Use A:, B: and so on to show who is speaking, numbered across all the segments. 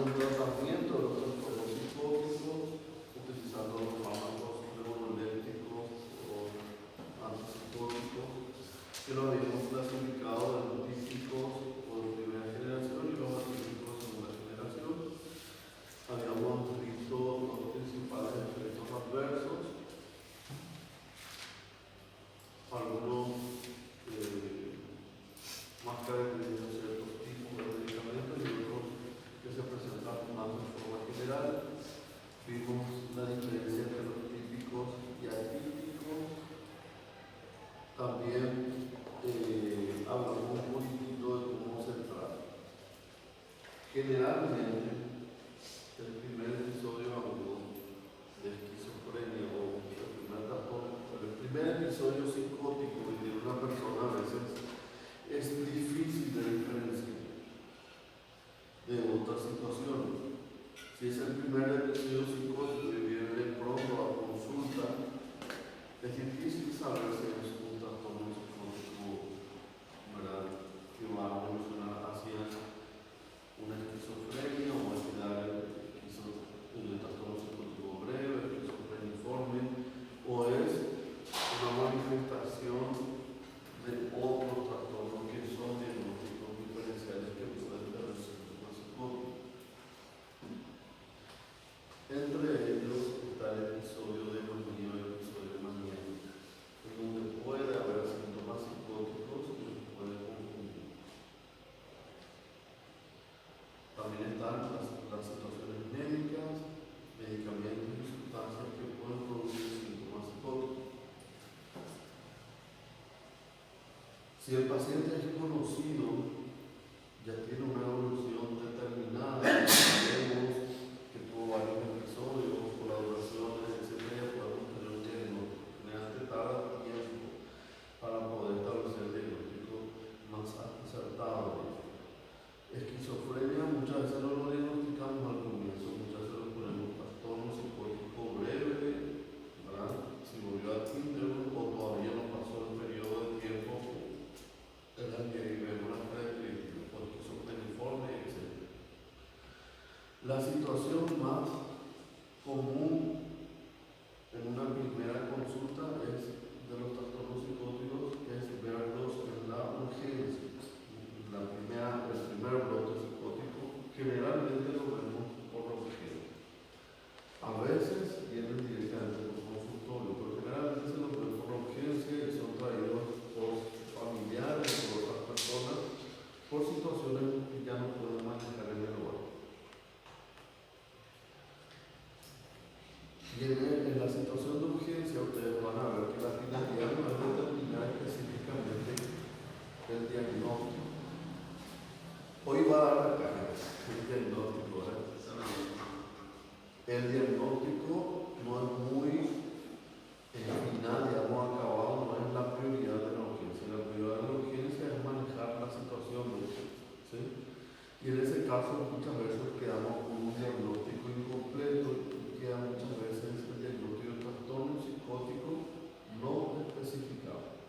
A: el tratamiento de los trastornos psicóticos utilizando los fármacos neurolépticos o antipsicóticos, que lo habíamos clasificado en los típicos o de primera generación y los atípicos de segunda generación. Habíamos visto los principales efectos adversos, algunos más característicos de ciertos tipos de medicamentos y otros que se presentan más de forma general. Vimos la diferencia entre los típicos y atípicos. También hablamos un poquitito de cómo se trata. Generalmente, el primer episodio agudo de esquizofrenia o el primer trastorno, el primer episodio psicótico que tiene una persona a veces es difícil de diferenciar de otras situaciones. Si es el primer episodio psicótico y viene de pronto a consulta, es difícil saber si es un trastorno psicótico, ¿verdad?, que va a evolucionar hacia una esquizofrenia o hacia el trastorno psicótico breve, esquizofreniforme, o es una manifestación de otros trastornos que son diagnósticos diferenciales que pueden tener síntomas psicóticos. Entre ellos está el episodio de manía y el episodio de maníaco, en donde puede haber síntomas psicóticos y se puede confundir. También están las situaciones médicas, medicamentos y sustancias que pueden producir síntomas psicóticos. Si el paciente es conocido, ya tiene una evolución determinada, sabemos que tuvo varios episodios, colaboraciones, etc., podemos tener un diagnóstico. Generalmente tarda tiempo para poder establecer el diagnóstico más acertado. Esquizofrenia muchas veces no lo diagnosticamos al comienzo, muchas veces lo ponemos trastorno psicótico breve, ¿verdad?, si volvió al quinto o todavía no pasó el periodo de tiempo en el que vemos las características, porque son peniformes, etc. La situación más común en una primera consulta es de los trastornos psicóticos, es verlos en la urgencia. El primer brote psicótico generalmente lo vemos por la urgencia. A veces vienen directamente por consultorio, pero generalmente se los ven por la urgencia y son traídos por familiares o por otras personas por situaciones que ya no pueden manejar en el hogar. Y en la situación de urgencia ustedes van a ver que la finalidad no es determinar específicamente el diagnóstico. Hoy va a dar la cara el diagnóstico, ¿verdad? El diagnóstico no es muy final, digamos, acabado, no es la prioridad de la urgencia. La prioridad de la urgencia es manejar la situación, ¿sí? Y en ese caso muchas veces quedamos con un diagnóstico incompleto y queda muchas veces el diagnóstico de trastorno psicótico no especificado.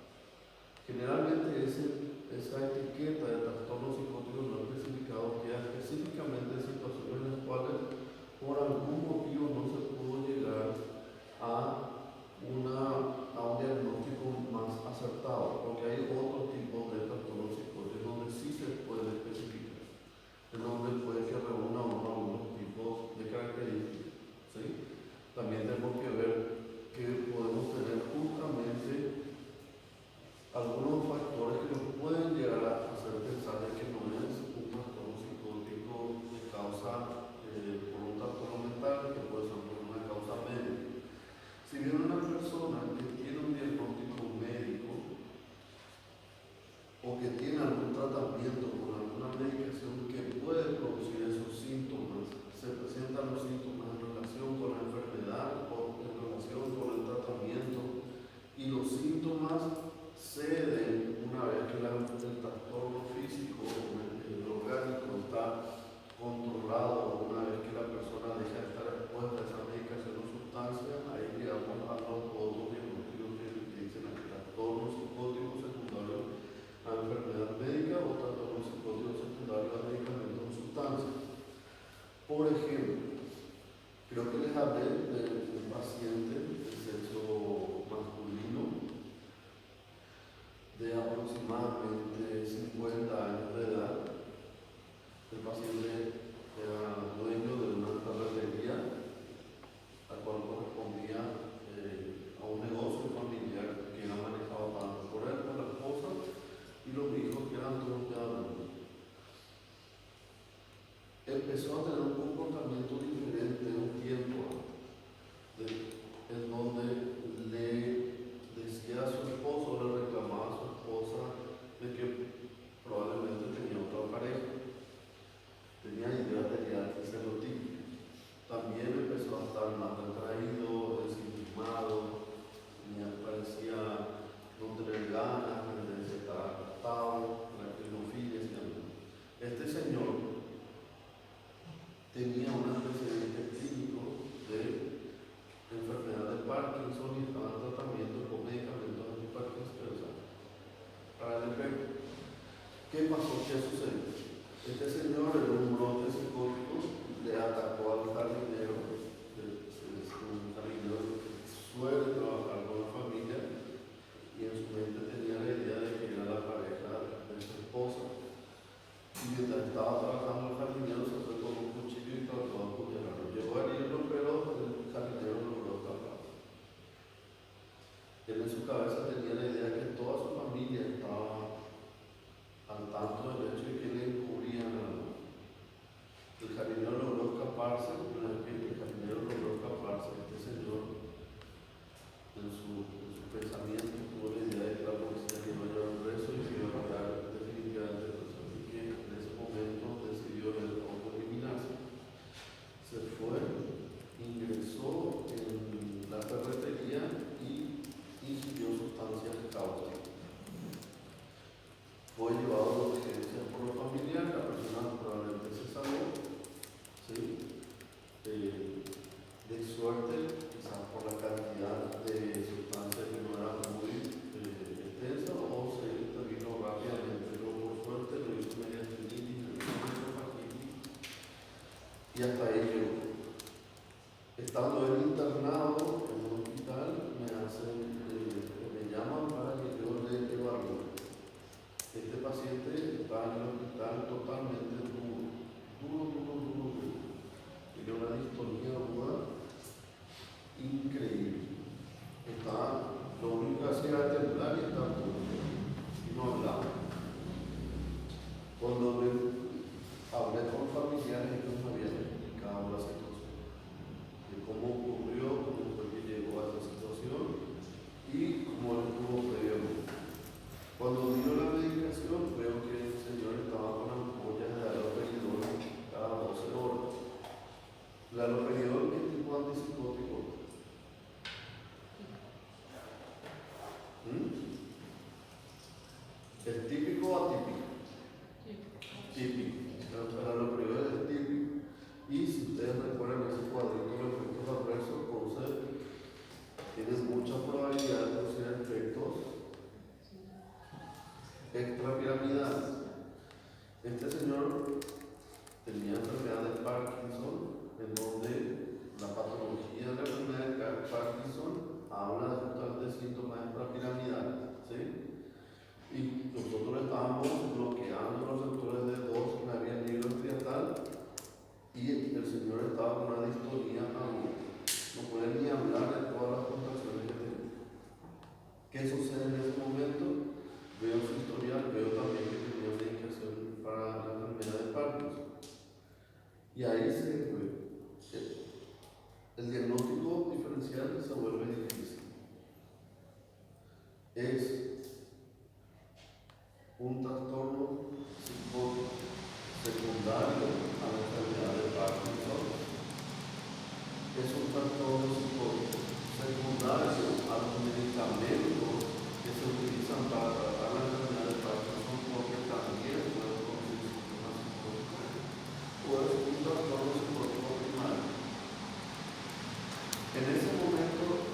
A: Generalmente esa etiqueta de trastorno psicótico no especificado queda específicamente en situaciones en las cuales por algún motivo no se Por ejemplo, creo que les hablé de un paciente de sexo masculino de aproximadamente 50 años de edad. El paciente era dueño de una ferretería, la cual correspondía a un negocio familiar que era manejado tanto por él, por la esposa y los hijos, que eran todos de adultos. Empezó a tener un comportamiento diferente un tiempo en donde le decía a su esposo, le reclamaba a su esposa de que probablemente tenía otra pareja, tenía ideas de que lo típico. También empezó a estar más retraído, desinformado, parecía no tener ganas, de estar acostado, los fines de semana. Este señor tenía un antecedente clínico de enfermedad de Parkinson y estaba en tratamiento con medicamentos antiparkinsonistas para el efecto. ¿Qué pasó? ¿Qué sucedió? Este señor en un brote psicótico le atacó al jardinero, un jardinero que suele trabajar con la familia y en su mente tenía la idea de que era la pareja de su esposa. Y mientras estaba trabajando el jardinero se fue con un cuchillo y trató de apuñalarlo. Llegó a herirlo, pero el jardinero logró escapar. Él en su cabeza tenía la idea que toda su familia estaba al tanto del hecho de que le encubrían algo. El jardinero logró escaparse, este señor en su pensamiento tuvo la idea de que la policía le iba a llevar preso y se iba a matar definitivamente preso. Así que en ese momento decidió autoeliminarse. Se fue, ingresó en la ferretería y ingirió sustancias cáusticas. Fue llevado a la urgencia por los familiares, la persona probablemente se salvó, ¿sí? De suerte, quizás por la cantidad de sustancias que no era muy extensa, o se intervino rápidamente, pero por suerte lo hizo mediante y hasta ahí llegó. Estando él internado en un hospital, me llaman para que yo le evalúe. Este paciente está en el hospital totalmente duro. Tiene una distonía aguda increíble. Lo único que hacía era temblar y estar duro. Y no hablaba. Cuando hablé con familiares, ellos me habían explicado la situación, de cómo ocurrió, cómo fue que llegó a esa situación y cómo él estuvo previamente. Cuando dio la medicación, veo que el señor estaba con ampollas de haloperidol cada 12 horas. El haloperidol es tipo antipsicótico. ¿Es típico o atípico? Típico. El haloperidol es típico. Y si ustedes recuerdan ese cuadrito de efectos adversos, entonces tienen mucha probabilidad de producir efectos extrapiramidales. Este señor tenía enfermedad de Parkinson, en donde la patología de la enfermedad de Parkinson habla de síntomas extrapiramidales, ¿sí? Y nosotros estábamos bloqueando los sectores de 2 que había libro estriatal y el señor estaba con una distonía aguda. No puede ni hablar de todas las contracciones que tenía. ¿Qué sucede en ese momento? Veo su historial, veo también que tenía una indicación para la enfermedad de Parkinson. Y ahí el diagnóstico diferencial se vuelve difícil. Es un trastorno psicótico secundario a la enfermedad de Parkinson. Es un trastorno psicótico secundario a los medicamentos que se utilizan para tratar la enfermedad de Parkinson, porque también puede producir síntomas psicóticos. O es un trastorno psicótico primario. En ese momento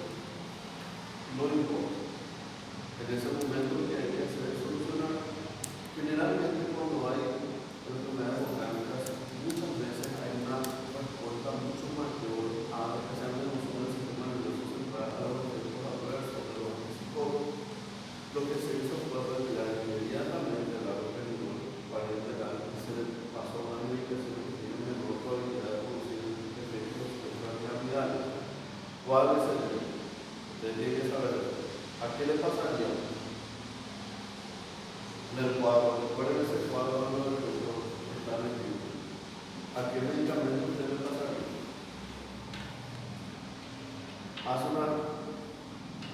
A: no importa. En ese momento lo que hay que hacer es solucionar. Generalmente cuando hay enfermedades orgánicas, muchas veces hay una ¿Cuál es el tema? Usted tiene que saber. ¿A qué le pasaría? En el cuadro, recuerden ese cuadro de la depresión que está en el libro. ¿A qué medicamento usted le pasaría?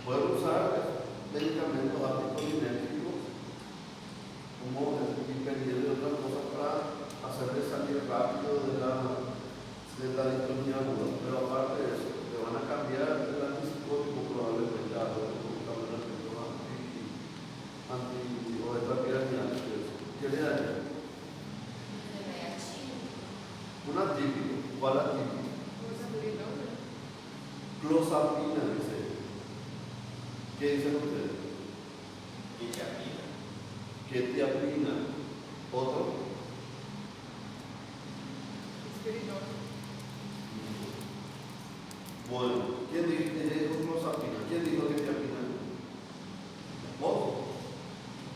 A: Puede usar medicamentos anticolinérgicos como impedir de otras cosas para hacerle salir rápido de la distonía aguda, pero aparte de eso, le van a cambiar el antipsicótico probablemente a algo como o de trapiramidal. ¿Qué le daría? Un atípico. ¿Cuál atípico? Clozapina, dice. ¿Qué dicen ustedes? Quetiapina. ¿Otro? Bueno, ¿quién dijo clozapina? ¿Quién dijo quetiapina? ¿Vos?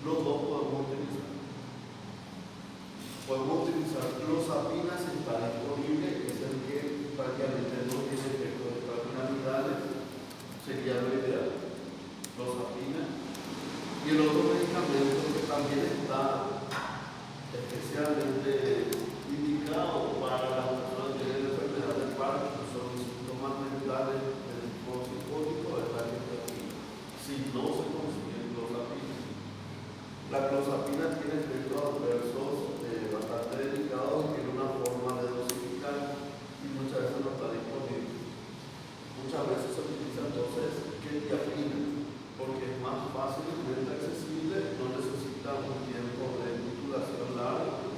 A: Los dos podemos utilizar. Podemos utilizar clozapina si está disponible, que es el que prácticamente no tiene efecto de terminalidades, sería lo ideal. Clozapina. Y el otro medicamento que también está especialmente indicado para las personas que tienen enfermedad del Parkinson, son síntomas mentales del tipo psicótico, es la quetiapina. Si no se consigue clozapina. La clozapina tiene efectos adversos bastante delicados y tiene una forma de dosificar y muchas veces no está disponible. Muchas veces se utiliza entonces quetiapina porque es más fácilmente accesible, no necesita un tiempo de titulación largo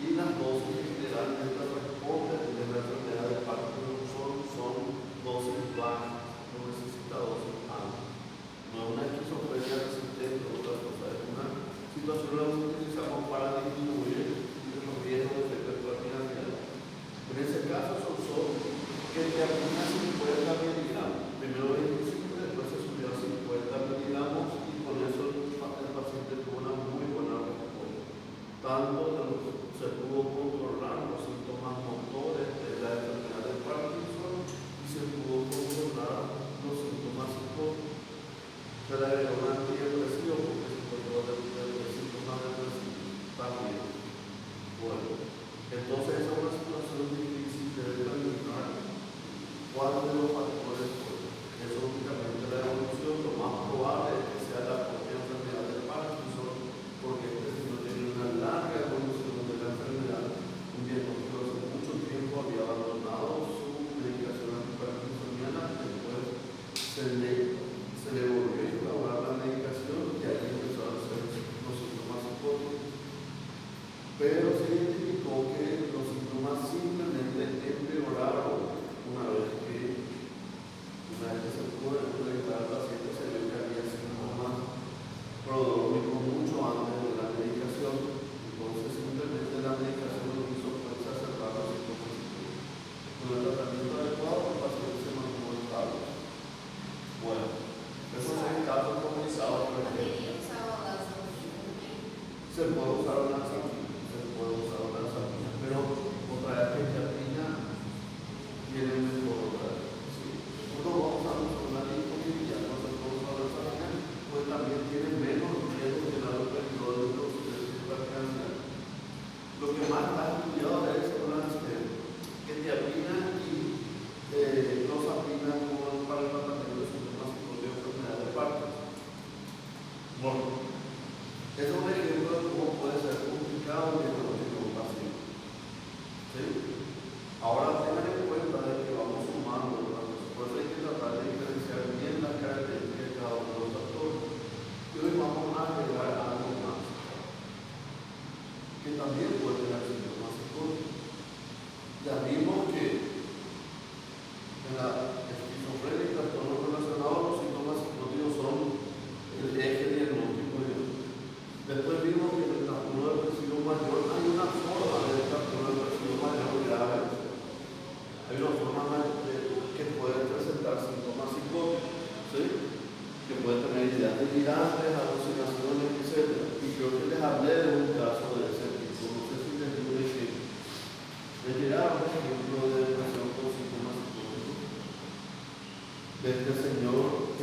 A: y las dosis generalmente responden de la enfermedad de Parkinson son dosis bajas, no necesita dosis altas. No es una esquizofrenia resistente o otra cosa, es una situación la que utilizamos para disminuir los riesgos de hiperplatinamia. En ese caso son solo quetiapina 50 miligramos. Primero 25, después se subió a 50 miligramos y con eso el paciente tuvo una muy buena respuesta. Tanto se pudo controlar los síntomas motores de la enfermedad de Parkinson y se pudo controlar los síntomas psicóticos. Se le agregó un antidepresivo porque se controla el síntoma depresivo también. Bueno, entonces esa es una situación difícil de determinar cuáles de los factores son. Es únicamente la evolución, lo más probable es que sea la propia enfermedad de Parkinson, porque si no tiene una larga evolución de la enfermedad, un diagnóstico hace mucho tiempo había abandonado su medicación antiparkinsoniana, después se le volvió a instaurar la medicación y ahí empezaron a hacer los síntomas psicóticos. Pero se identificó que los síntomas simplemente empeoraron una vez que se pudo entrevistar al paciente, se vio que había síntomas prodrómicos mucho antes de la medicación. Entonces simplemente la medicación lo que hizo fue exacerbar los síntomas psicóticos. Con el tratamiento adecuado el paciente se mantuvo estable. Bueno, esos son casos comunicados por ejemplo. Se puede usar una olanzapina, pero otra vez quetiapina tiene mejor otra vez. ¿Sí? Nosotros vamos a usar una disponibilidad, nosotros vamos a olanzapina, pues también tiene menos riesgo que la alopectol de hiperplatinamia. Lo que más está estudiado es quetiapina y clozapina como para el tratamiento de síntomas psicóticos de enfermedad de Parkinson. Bueno, es un ejemplo de cómo puede ser complicado el diagnóstico de un paciente. ¿Sí? Ahora tengan en cuenta de que vamos sumando, por eso hay que tratar de diferenciar bien las características de cada uno de los factores. Y hoy vamos a agregar algo más, que también puede tener síntomas psicóticos. Ya vimos que en la esquizofrenia y trastornos relacionados los síntomas psicóticos son el eje diagnóstico. Después vimos que en el trastorno depresivo mayor hay una forma del trastorno depresivo mayor grave. Hay una forma que puede presentar síntomas psicóticos, ¿sí? Que puede tener ideas delirantes, alucinaciones, etc. Y creo que les hablé de un caso de ese tipo. No sé si les digo de que me llegaron un ejemplo de depresión con síntomas psicóticos. de este señor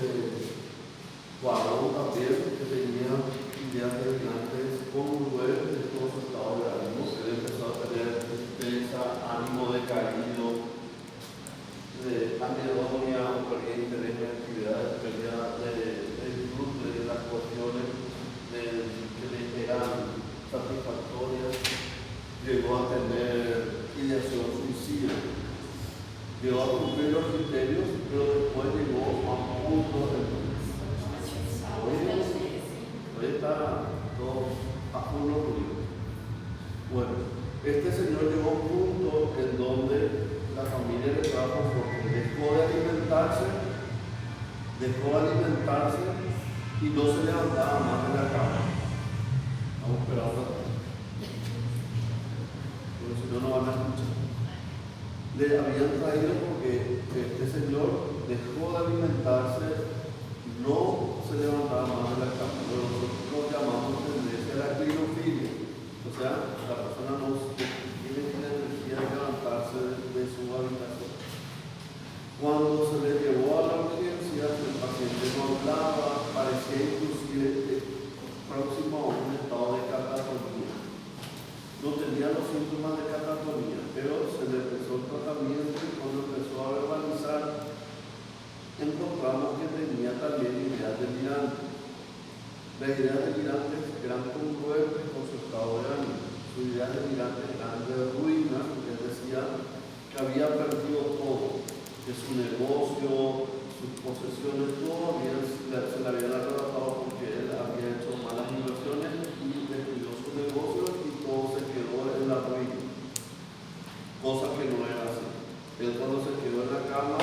A: Guarón también, que tenía días terminantes congruentes de todo su estado de ánimo. Él empezó a tener tristeza, ánimo decaído, de anedonia o pérdida de interés en actividades, pérdida de disfrute de las cuestiones que le eran satisfactorias. Llegó a tener ideación suicida. Llegó a cumplir los criterios, pero después llegó a punto de... Hoy está todo a uno ruido. Bueno, este señor llegó a un punto en donde la familia le trajo porque dejó de alimentarse y no se levantaba más de la cama. Vamos a esperar un rato, porque si no, no van a escuchar. Le habían traído porque este señor dejó de alimentarse, no se levantaba más de la cama. Nosotros lo llamamos tendencia a la clinofilia. O sea, la persona no tiene la energía de levantarse de su habitación. Cuando se le llevó a la urgencia, el paciente no hablaba, parecía inclusive próximo a un estado de catatonía. No tenía los síntomas de catatonía, pero se le empezó el tratamiento y cuando empezó a verbalizar, encontramos que tenía también ideas delirantes. Las ideas delirantes eran congruentes con su estado de ánimo. Sus ideas delirantes eran de ruina, porque él decía que había perdido todo, que su negocio, sus posesiones, todo se le habían arrebatado porque él había hecho malas inversiones y destruyó su negocio y todo se quedó en la ruina, cosa que no era así. Él cuando se quedó en la cama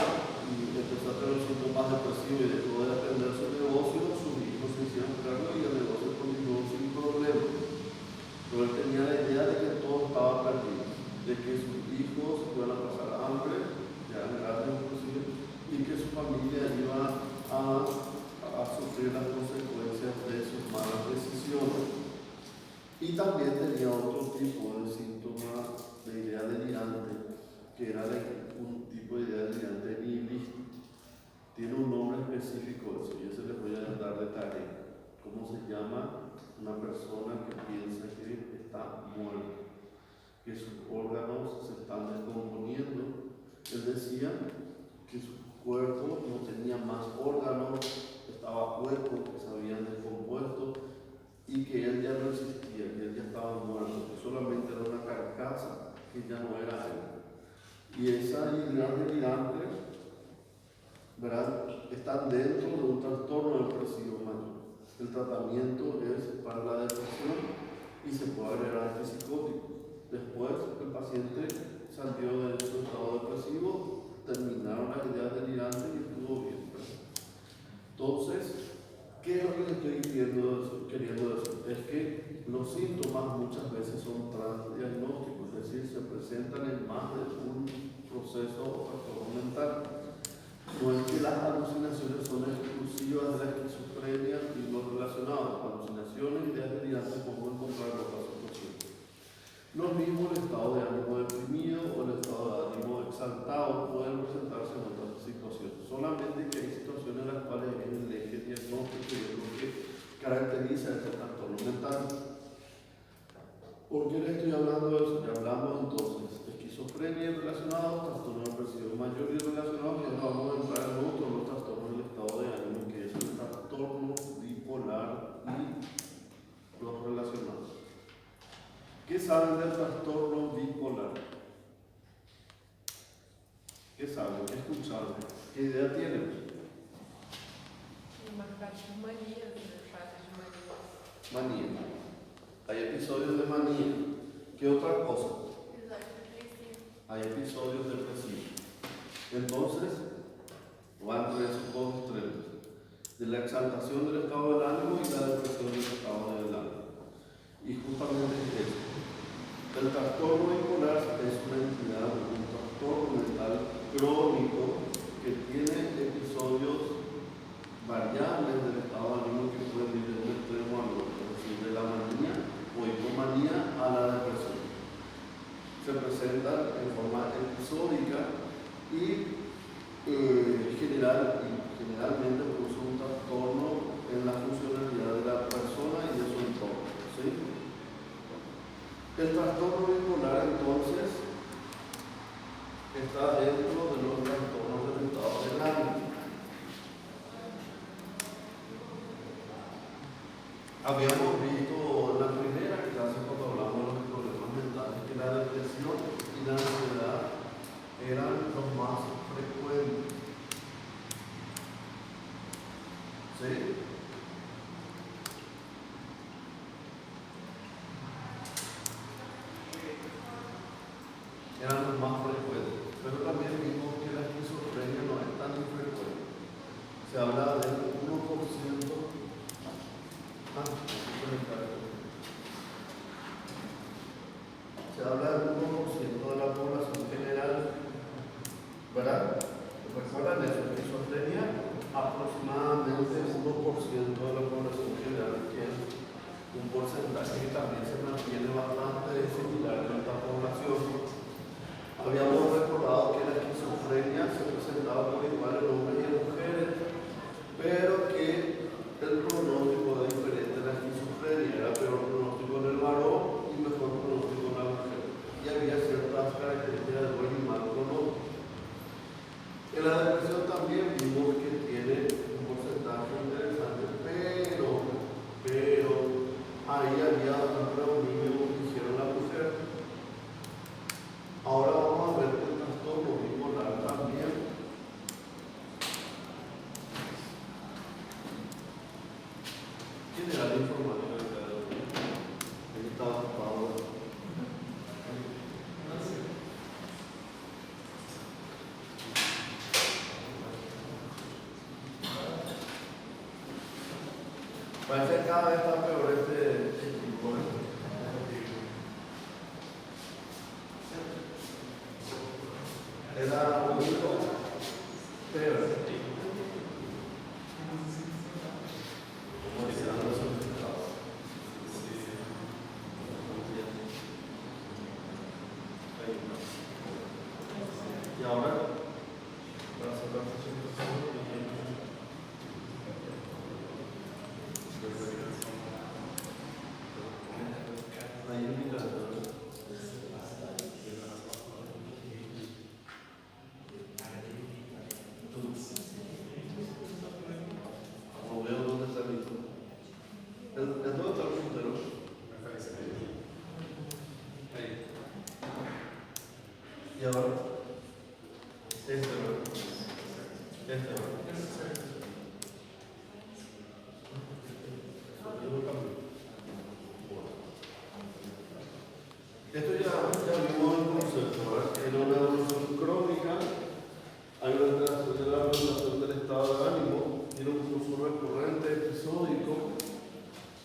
A: y empezó a tener síntomas depresivos y dejó de atender su negocio, sus hijos se hicieron cargo y el negocio continuó sin problemas. Pero él tenía la idea de que todo estaba perdido, de que sus hijos iban a pasar hambre, ya en edad inclusive, y que su familia iba a sufrir las consecuencias de sus malas decisiones. Y también tenía otro tipo de síntomas de idea delirante, que era un tipo de idea delirante nihilista. Tiene un nombre específico eso, y ese les voy a dar de tarea. ¿Cómo se llama? Una persona que piensa que está muerta, que sus órganos se están descomponiendo. Él decía que su cuerpo no tenía más órganos, estaba hueco, que se habían descompuesto y que él ya no existía, que él ya estaba muerto, que solamente era una carcasa, que ya no era él. Y esa idea delirante, ¿verdad?, están dentro de un trastorno depresivo mayor. El tratamiento es para la depresión y se puede agregar antipsicóticos. Después el paciente salió de su estado depresivo, terminaron las ideas delirantes y estuvo bien. Entonces, ¿qué es lo que le estoy queriendo decir? Es que los síntomas muchas veces son transdiagnósticos, es decir, se presentan en más de un proceso o trastorno mental. No es que las alucinaciones son exclusivas de la esquizofrenia y no relacionadas. Alucinaciones, ideas delirantes, como encontrar los casos posibles. Lo mismo el estado de ánimo deprimido o el estado de ánimo exaltado pueden presentarse en otras situaciones. Solamente que hay situaciones en las cuales es el eje diagnóstico y es lo que caracteriza este trastorno mental. ¿Por qué les estoy hablando de eso? Ya hablamos entonces de esquizofrenia relacionada, trastorno depresivo mayor y relacionado, y ahora vamos a entrar en otro de los trastornos del estado de ánimo, que es el trastorno bipolar y los relacionados. ¿Qué saben del trastorno bipolar? ¿Qué saben? ¿Qué escucharon? ¿Qué idea tienen? Manía. Hay episodios de manía. ¿Qué otra cosa? Hay episodios depresivos. Entonces, van entre esos dos extremos: de la exaltación del estado del ánimo y la depresión del estado del ánimo. Y justamente es esto. El trastorno bipolar es una entidad, un trastorno mental crónico que tiene episodios variables del estado de ánimo que pueden ir de un extremo al otro, es decir, de la manía o hipomanía a la depresión. Se presentan en forma episódica y general y está dentro de los trastornos del estado del ánimo. Habíamos visto en la primera clase cuando hablamos de los problemas mentales que la depresión y la ansiedad eran los más frecuentes. ¿Sí? Eran los más frecuentes, pero también vimos que la esquizofrenia no es tan infrecuente. Se habla del 1%. Se habla del 1% de la población general, ¿verdad? ¿Recuerdan eso? Esquizofrenia, aproximadamente 1% de la población general, que es un porcentaje que también se mantiene bastante similar en esta población. Habíamos recordado que la esquizofrenia se presentaba por igual en hombres y en mujeres, pero que el pronóstico era diferente en la esquizofrenia, era peor pronóstico en el varón y mejor pronóstico en la mujer. Y había ciertas características de buen y mal pronóstico. En la depresión también vimos que tiene un porcentaje interesante, pero ahí había un predominio que hicieron la mujer. Ahora vamos a ver el trastorno bipolar también. ¿Quién era la informática del día de hoy? Él estaba ocupado. Parece que cada vez está peor este equipo. Era un hijo peor. Y ahora, para sacar la presentación, ahí en mi casa. No veo dónde está mi hijo. ¿En dónde está el puntero? Ahí. Y ahora, este, esto ya vimos el concepto, ¿verdad? En una evolución crónica hay una alteración de la regulación del estado de ánimo, tiene un curso recurrente, episódico,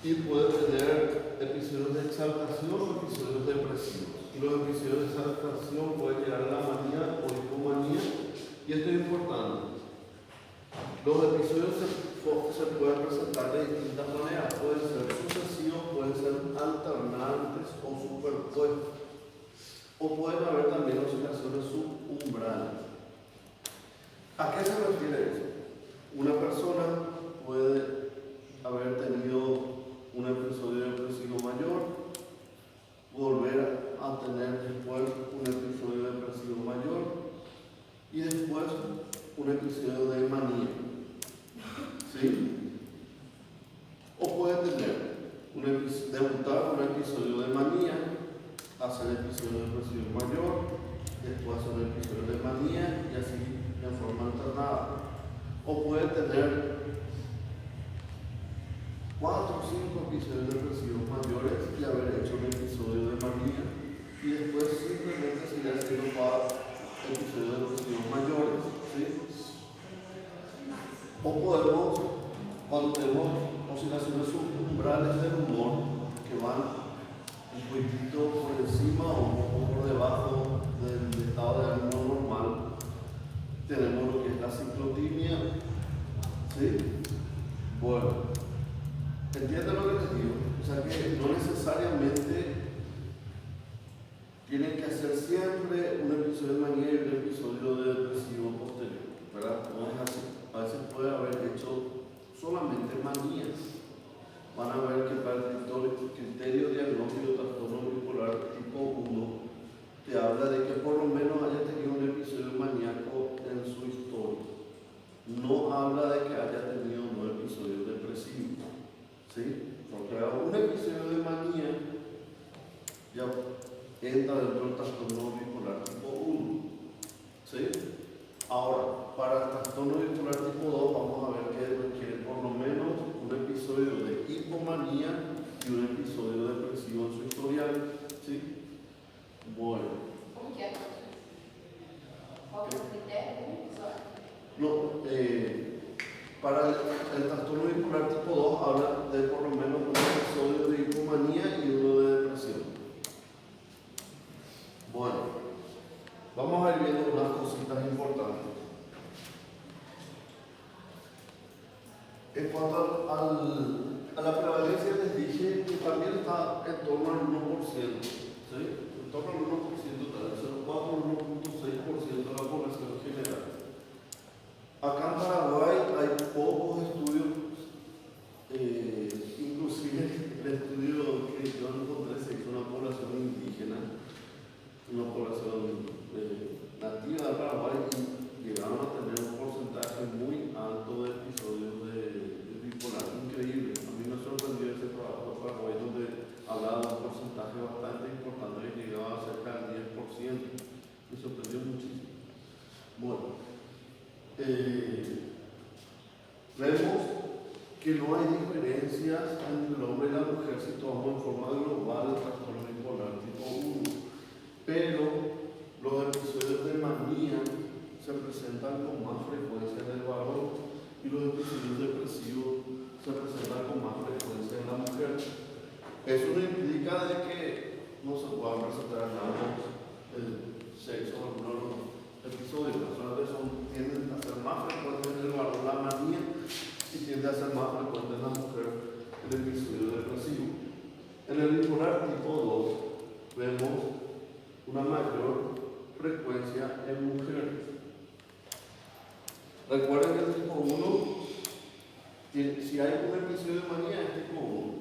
A: y puede tener episodios de exaltación o episodios depresivos. Y los episodios de exaltación pueden llegar a la manía o hipomanía, y esto es importante. Los episodios se pueden presentar de distintas maneras, pueden ser sucesivos, pueden ser alternantes o superpuestos, o pueden haber también oscilaciones subumbrales. ¿A qué se refiere eso? Una persona puede haber tenido un episodio depresivo mayor, volver a tener después un episodio depresivo mayor y después un episodio de manía. ¿Sí? O puede tener debutar un episodio de manía, hacer episodio depresivo mayor, después hacer un episodio de manía y así en forma alternada. O puede tener 4 o 5 episodios depresivos mayores y haber hecho un episodio de manía y después simplemente seguir haciendo para episodios depresivos mayores. ¿Sí? O podemos, cuando tenemos oscilaciones subumbrales del humor que van un poquito por encima o un poco por debajo del estado de ánimo normal, tenemos lo que es la ciclotimia. ¿Sí? Bueno, ¿entienden lo que les digo? O sea que no necesariamente tienen que hacer siempre un episodio de manía y un episodio de depresivo posterior, ¿verdad? No es así. A veces puede haber hecho solamente manías. Van a ver que para el criterio diagnóstico de trastorno bipolar tipo 1 te habla de que por lo menos haya tenido un episodio para el trastorno bipolar tipo 2 vamos a ver que requiere por lo menos un episodio de hipomanía y un episodio depresivo en su historial. ¿Sí? Bueno.
B: Como que é? Qual que é o critério do episódio?
A: No, para el trastorno bipolar tipo 2 habla de por lo menos un episodio de hipomanía y uno de depresión. Bueno, vamos a ir viendo unas cositas importantes. En cuanto a la prevalencia, les dije que también está en torno al 1%, ¿sí? En torno al 1%, tal vez 0,4 o 1,6% de la población general. Acá en Paraguay hay pocos estudios, inclusive el estudio que yo encontré se hizo en una población indígena, una población nativa de Paraguay, y llegaron a tener un porcentaje muy alto de episodios de bipolar, increíble. A mí me sorprendió ese trabajo de Paraguay donde hablaba de un porcentaje bastante importante que llegaba a cerca del 10%. Me sorprendió muchísimo. Bueno, vemos que no hay diferencias entre el hombre y la mujer si tomamos en forma global el trastorno bipolar tipo 1, pero los episodios de manía se presentan con más frecuencia en el varón y los episodios depresivos se presentan con más frecuencia en la mujer. Eso no implica de que no se puedan presentar en ambos el sexo o alguno de los episodios, solamente tienden a ser más frecuentes en el varón la manía y tiende a ser más frecuente en la mujer el episodio depresivo. En el bipolar tipo 2 vemos una mayor frecuencia en mujeres. Recuerden que el tipo 1, si hay un episodio de manía es tipo 1.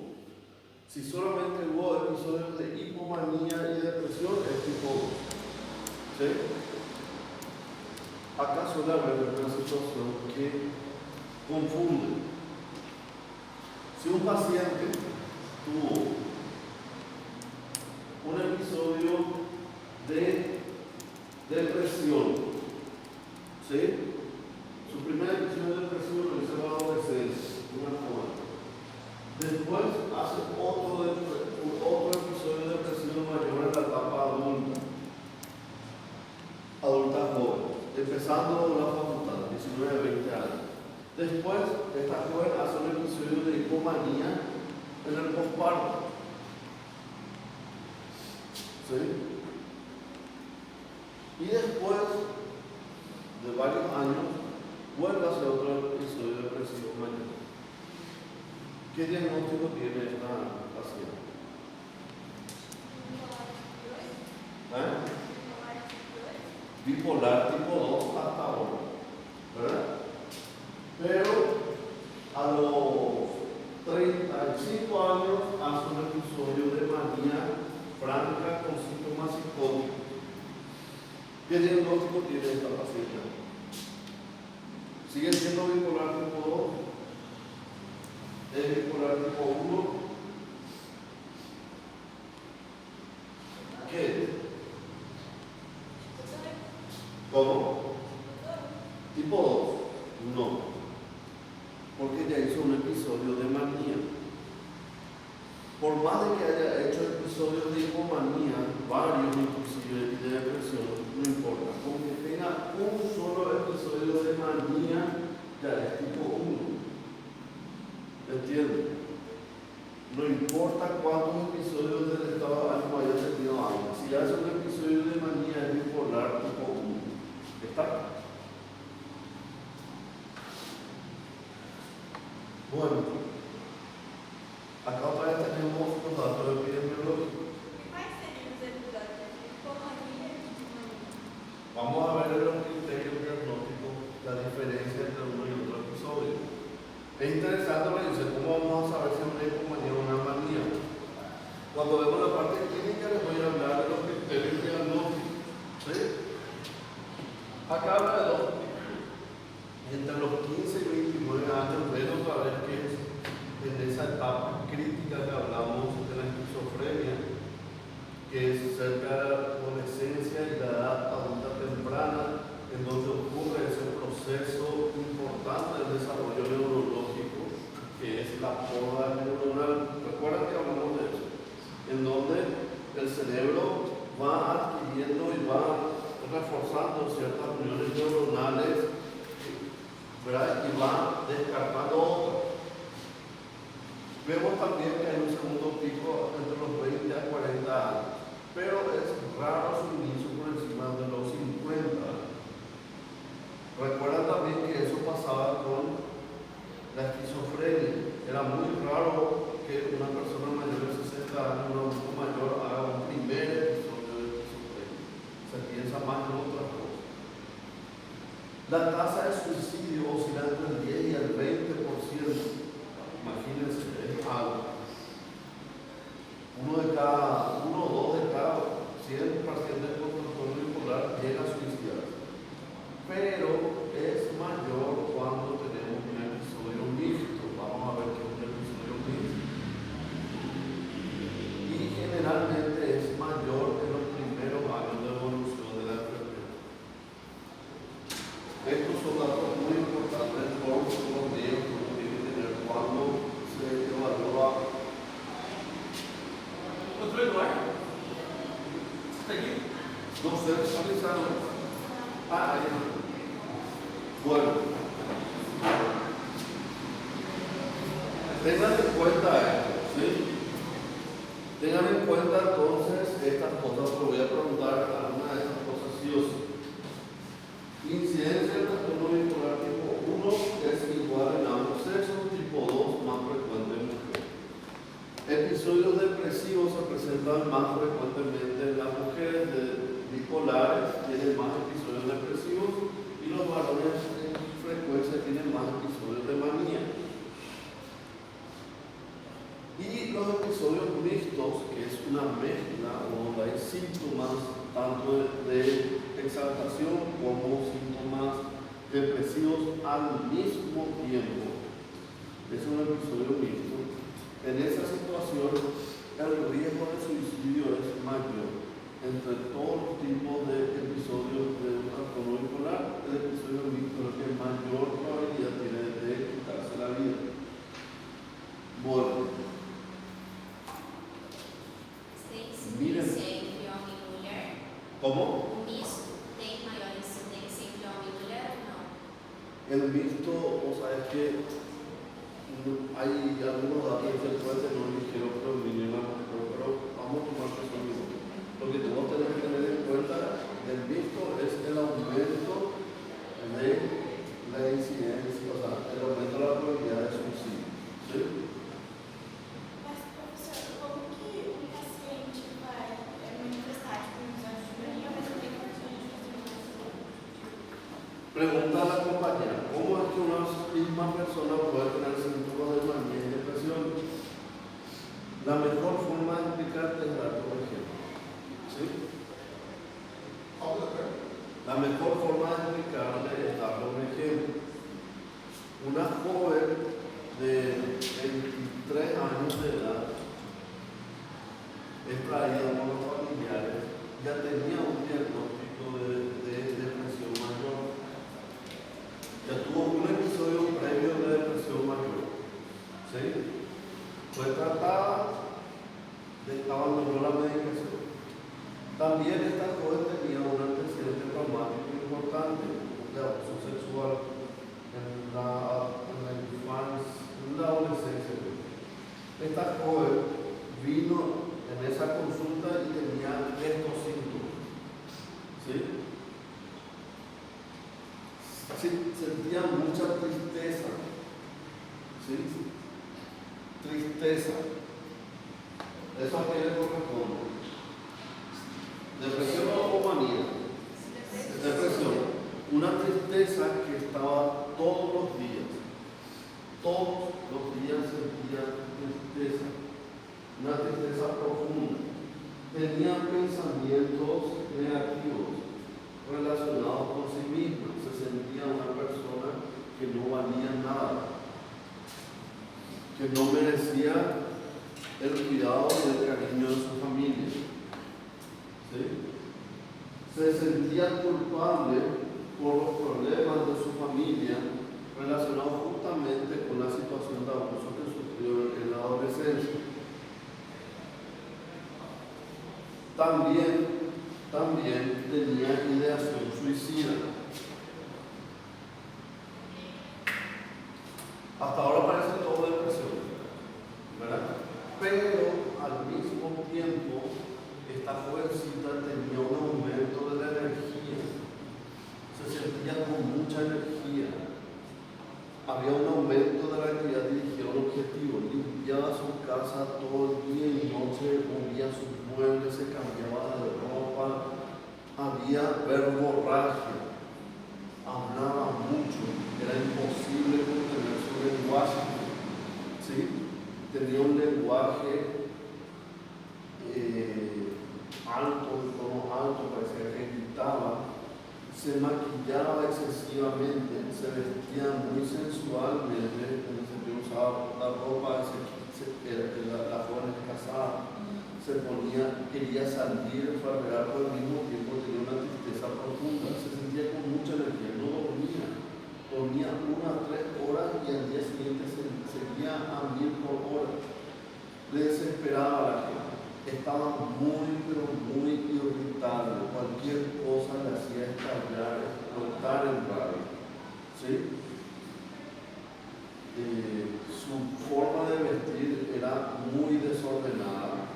A: Si solamente hubo episodios de hipomanía y depresión es tipo 2. ¿Sí? Acá suele haber una situación que confunde. Si un paciente tuvo un episodio de depresión, ¿sí? Su primer episodio de depresión lo hizo en la adolescencia, una joven. Después hace otro episodio de depresión mayor en la etapa adulta joven, empezando la facultad, 19, 20 años. Después, esta joven hace un episodio de hipomanía en el posparto. ¿Sí? Y después de varios años, vuelve a hacer otro episodio depresivo mayor. ¿Qué diagnóstico tiene esta paciente? Bipolar tipo 2 hasta ahora, ¿verdad? Pero a los 35 años hace un episodio de manía franca con síntomas psicóticos. ¿Qué diagnóstico tiene esta paciente? ¿Sigue siendo bipolar tipo 2? ¿Es bipolar tipo 1? ¿Qué es? ¿Cómo? ¿Tipo 2? No. Porque ya hizo un episodio de manía. Por más de que haya hecho episodios de hipomanía, varios inclusive de depresión, no importa. Con que tenga un solo episodio de manía, ya es tipo 1. ¿Entienden? No importa cuántos episodios del estado de ánimo haya tenido antes. Si hace un episodio de manía, es bipolar tipo 1. ¿Está? Bueno, acá otra vez tenemos los datos epidemiológicos.
B: ¿Cuáles seriam os episódios de hipomanía e hipomanía?
A: Vamos a ver en los criterios diagnósticos la diferencia entre uno y otro episodio. Es interesante lo que dice, ¿cómo vamos a saber si es una hipomanía o una manía? Cuando vemos la parte clínica les voy a hablar de los criterios diagnósticos. ¿Sí? Acá habla de dos. Entre los 15 y 29 años, ven otra vez que es en esa etapa crítica que hablamos de la esquizofrenia, que es cerca de la adolescencia y la edad adulta temprana, en donde ocurre ese proceso reforzando ciertas uniones neuronales, ¿verdad? Y va descartando otras. Vemos también que hay un segundo pico entre los 20 a 40 años, pero es raro su inicio por encima de los 50. Recuerdan también que eso pasaba con la esquizofrenia. Era muy raro que una persona mayor de 60 años, un adulto mayor, haga un primer episodio de esquizofrenia. Se piensa más en otras cosas. La tasa de suicidio oscila entre el 10 y el 20%. Imagínense, es algo. Uno o dos de cada 100 pacientes con trastorno bipolar llega a suicidarse. Pero es mayor cuando tenemos un episodio mixto. Vamos a ver qué es un episodio mixto. Y generalmente es mayor en los primeros años de evolución de la enfermedad. Estos son datos muy importantes por los medios que uno tiene que tener cuando se evalúa.
C: ¿Otro lugar? ¿Está aquí?
A: No sé, realizando. Ahí está. Bueno, tengan en cuenta esto, ¿sí? Tengan en cuenta entonces estas cosas, pero voy a preguntar alguna de estas cosas sí o sí. Incidencia del trastorno bipolar tipo 1 es igual en ambos sexos, tipo 2 más frecuente en mujeres. Episodios depresivos se presentan más frecuentemente en las mujeres bipolares, tienen más episodios depresivos, y los varones en frecuencia tienen más episodios de manía. Y los episodios mixtos, que es una mezcla donde hay síntomas tanto de exaltación como síntomas depresivos al mismo tiempo, es un episodio mixto. En esa situación, el riesgo de suicidio es mayor. Entre todos los tipos de episodios de un trastorno bipolar, el episodio mixto es el que mayor probabilidad tiene de quitarse la vida. Bueno, miren. ¿Cómo? El mixto, o sea, es que hay algunos datos que no eligieron predominio en la mujer, pero vamos a tomar eso mismo. Lo que tenemos que tener en cuenta del mixto es el aumento de la incidencia, o sea, el aumento de la probabilidad de suicidio. ¿Sí?
D: Mas, professor, como que um paciente vai manifestar tipo, um exame de mania, mas não tem condições de fazer uma cirurgia?
A: Pregunta a la compañera, ¿cómo es que una misma persona puede tener síntomas de manía y depresión? La mejor forma de explicarte es dar un ejemplo. ¿Sí? La mejor forma de explicarle es darle un ejemplo. Una joven de 23 años de edad, extraída por los familiares, ya tenía un diagnóstico de depresión mayor. Ya tuvo un episodio previo de depresión mayor. ¿Sí? Fue tratada, abandonó la medicación. También esta joven tenía un antecedente traumático importante de abuso sexual en la infancia, en la adolescencia. Esta joven vino en esa consulta y tenía estos síntomas. ¿Sí? Sentía mucha tristeza. ¿Sí? Tristeza. Eso a qué le corresponde. Depresión o manía. Depresión. Una tristeza que estaba todos los días. Todos los días sentía tristeza. Una tristeza profunda. Tenía pensamientos negativos relacionados con sí misma. Se sentía una persona que no valía nada, que no merecía el cuidado y el cariño de su familia. ¿Sí? Se sentía culpable por los problemas de su familia relacionados justamente con la situación de abuso que sufrió en la adolescencia. También también tenía ideación suicida. Hasta ahora parece todo depresión, ¿verdad? Pero al mismo tiempo, esta jovencita tenía un aumento de la energía, se sentía con mucha energía, había un aumento de la actividad dirigida a un objetivo, limpiaba su casa todo el día y noche, movía sus muebles, se cambiaba de ropa, había verborragia, hablaba mucho, era imposible contener su lenguaje, ¿sí? Tenía un lenguaje alto, de tono alto, parecía que gritaba, se maquillaba excesivamente, se vestía muy sensualmente, en el sentido usaba la ropa, la joven casada, se ponía, quería salir, farrear, pero al mismo tiempo tenía una tristeza profunda, se sentía con mucha energía, no dormía 1 a 3 horas y al día siguiente seguía a 1000 por hora. Le desesperaba a la gente. Estaba muy, pero muy irritable. Cualquier cosa le hacía estallar, explotar en rabia. ¿Sí? Su forma de vestir era muy desordenada.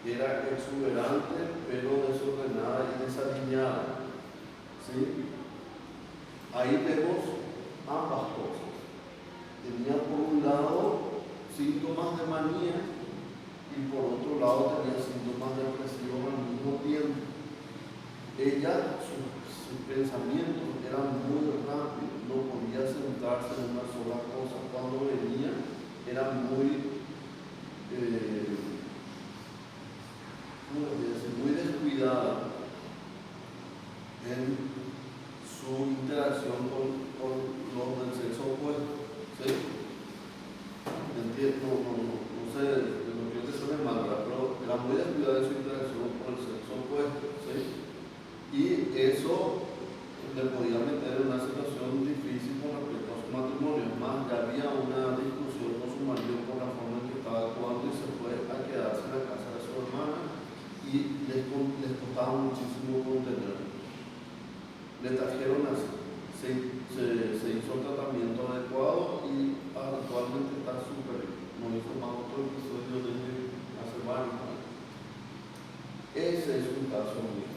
A: Era exuberante, pero desordenada y desaliñada. ¿Sí? Ahí vemos ambas cosas. Tenía por un lado síntomas de manía y por otro lado tenía síntomas depresivos al mismo tiempo. Ella, sus pensamientos eran muy rápidos, no podía centrarse en una sola cosa. Cuando venía era muy, muy descuidada en su interacción con los del sexo opuesto. ¿Sí? Entiendo, no sé. Pero era muy descuidada en su interacción con el sexo opuesto, ¿sí? Y eso le podía meter en una situación difícil con respecto a su matrimonio. Más, ya había una discusión con su marido por la forma en que estaba actuando y se fue a quedarse en la casa de su hermana y les costaba muchísimo contenerlo. Le trajeron así, se hizo el tratamiento adecuado y actualmente está súper bien. No hizo más otro episodio desde hace varios años. Ese es un caso mío,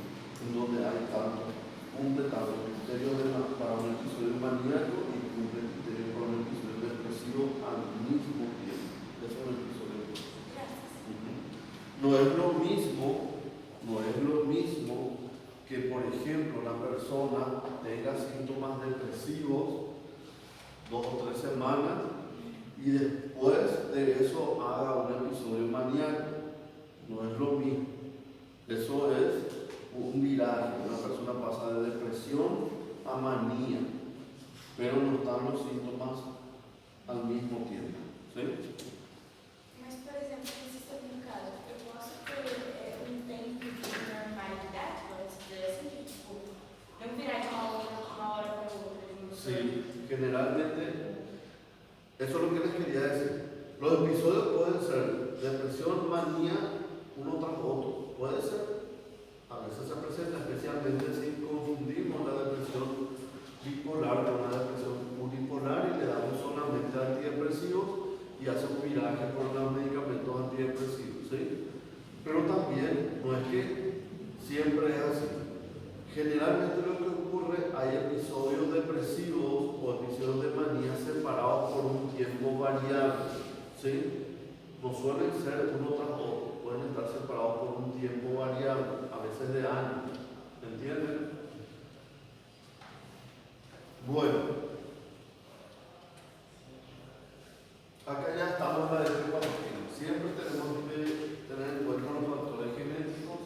A: en donde hay tanto un criterio para un episodio maníaco y un criterio para un episodio depresivo al mismo tiempo. Eso es un episodio. No es lo mismo que, por ejemplo, la persona tenga síntomas depresivos 2 o 3 semanas y después de eso haga un episodio maníaco. No es lo mismo. Eso es un viraje. Una persona pasa de depresión a manía, pero no están los síntomas al mismo tiempo. ¿Sí?
D: Mas, por exemplo, existe algum caso, eu posso ter tempo de normalidade, vamos dizer assim, tipo, não virar de uma hora para outra.
A: Sí, generalmente. Eso es lo que les quería decir. Los episodios pueden ser depresión, manía, uno tras otro. Puede ser, a veces se presenta, especialmente si confundimos la depresión bipolar con una depresión unipolar y le damos solamente antidepresivos y hace un viraje por los medicamentos antidepresivos, ¿sí? Pero también no es que siempre es así. Generalmente lo que ocurre, hay episodios depresivos o episodios de manía separados por un tiempo variable, ¿sí? No suelen ser uno tras otro, pueden estar separados por un tiempo variable, a veces de años, ¿entienden? Bueno, acá ya estamos en la descripción. Siempre tenemos que tener en cuenta los factores genéticos.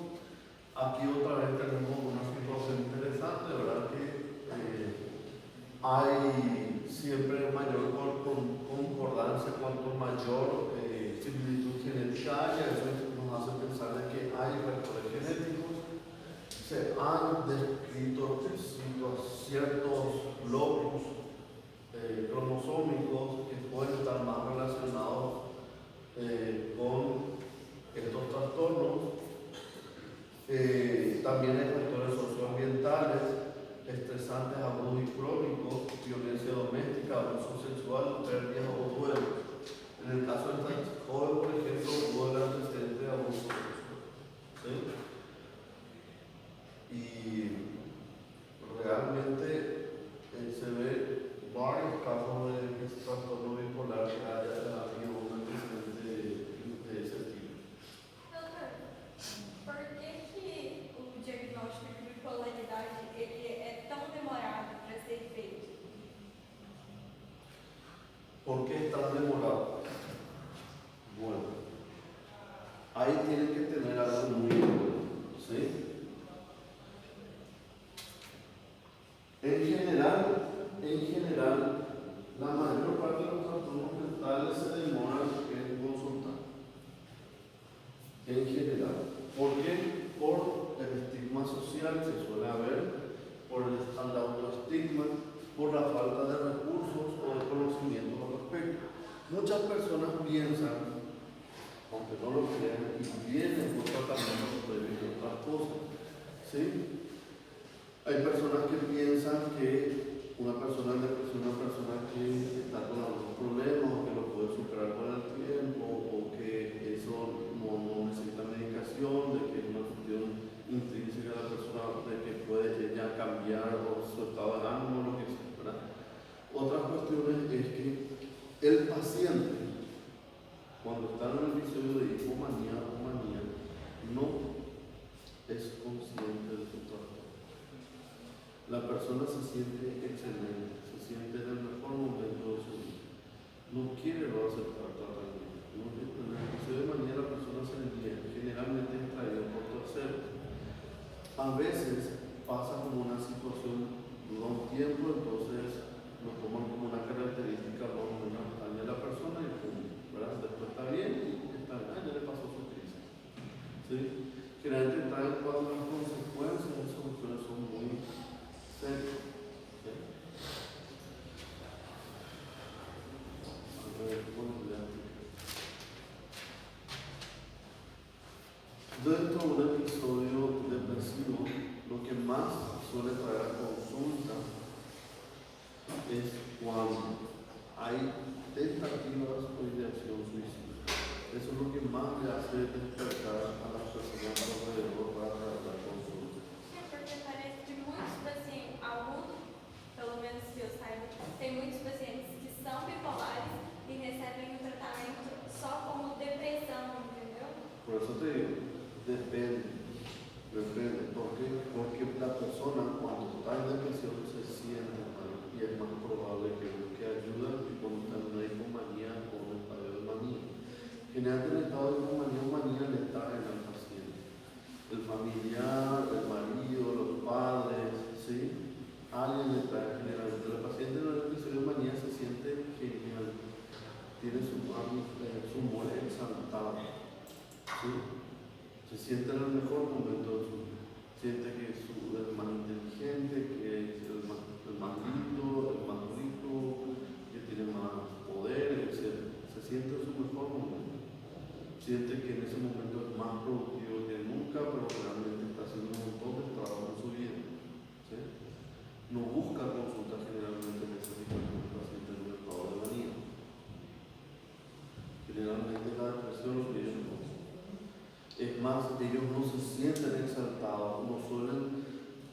A: Aquí otra vez tenemos una situación interesante, ¿verdad? Que hay siempre mayor concordancia cuanto mayor similitud genética haya. Eso nos hace pensar de que hay factores genéticos. Se han descrito ciertos logros cromosómicos que pueden estar más relacionados con estos trastornos. estresantes, abusos crónicos, violencia doméstica, abuso sexual, pérdidas o duelo. En el caso de esta joven, por ejemplo, hubo el antecedente de abuso sexual. ¿Sí? Y realmente se ve varios casos de trastorno bipolar que haya habido un antecedente de ese tipo.
D: Doutor, por que o diagnóstico de bipolaridade ele é tão demorado para ser feito?
A: ¿Por qué es tan demorado? Bueno, ahí tienen que tener algo muy bueno, ¿sí? En general, la mayor parte de los trastornos mentales se demoran en consultar. En general. ¿Por qué? Por el estigma social que suele haber, por el autoestigma, por la falta de recursos o de conocimiento al respecto. Muchas personas piensan, aunque no lo crean, y vienen por tratamientos previos de otras cosas. ¿Sí? Hay personas que piensan que una persona en depresión es una persona que está con algunos problemas o que lo puede superar con el tiempo o que eso no necesita medicación, de que es una cuestión intrínseca de la persona, de que puede ya cambiar o su estado de ánimo, lo que sea, ¿verdad? Otras cuestiones es que el paciente, cuando está en un episodio de hipomanía o manía, no es consciente de su trastorno. La persona se siente excelente, se siente en el mejor momento de su vida. No quiere no aceptar tratamiento. En el episodio de manía la persona se entiende, generalmente es traído por terceros. A veces pasa como una situación, dura un tiempo, entonces lo toman como una característica o una montaña de la persona y pum, ¿verdad? Después está bien y está bien, ya le pasó su crisis. ¿Sí? Generalmente traen cuando las consecuencias de esas cuestiones son muy serias. ¿Sí? A ver, ¿cómo le explico? Dentro de un episodio depresivo, lo que más suele traer a consulta es cuando hay tentativas o ideación suicida. Eso es lo que más le hace despertar a las personas alrededor para traer la consulta.
D: É porque parece que muitos pacientes, alguns, pelo menos que eu saiba, tem muitos pacientes que são bipolares e recebem o tratamento só como depressão, entendeu?
A: Por eso te digo, depende. ¿Por qué? Porque la persona cuando está en depresión se siente mal y es más probable que busque ayuda que cuando está en una hipomanía o en un estado de manía. Generalmente el estado de hipomanía o manía le traen al paciente. El familiar, el marido, los padres, ¿sí? Alguien le trae generalmente. El paciente en el episodio de manía se siente genial. Tiene su humor exaltado. ¿Sí? Se siente en el mejor momento de su vida. Siente que es el más inteligente, que es el más lindo, el más rico, que tiene más poder, etc. Se siente en su mejor momento. Siente que en ese momento es más productivo que nunca, pero realmente está haciendo un montón de trabajo en su vida. ¿Sí? No busca consulta generalmente en ese tipo de pacientes en un estado de manía. Generalmente la depresión lo que ellos no. Es más, ellos no se sienten exaltados, no suelen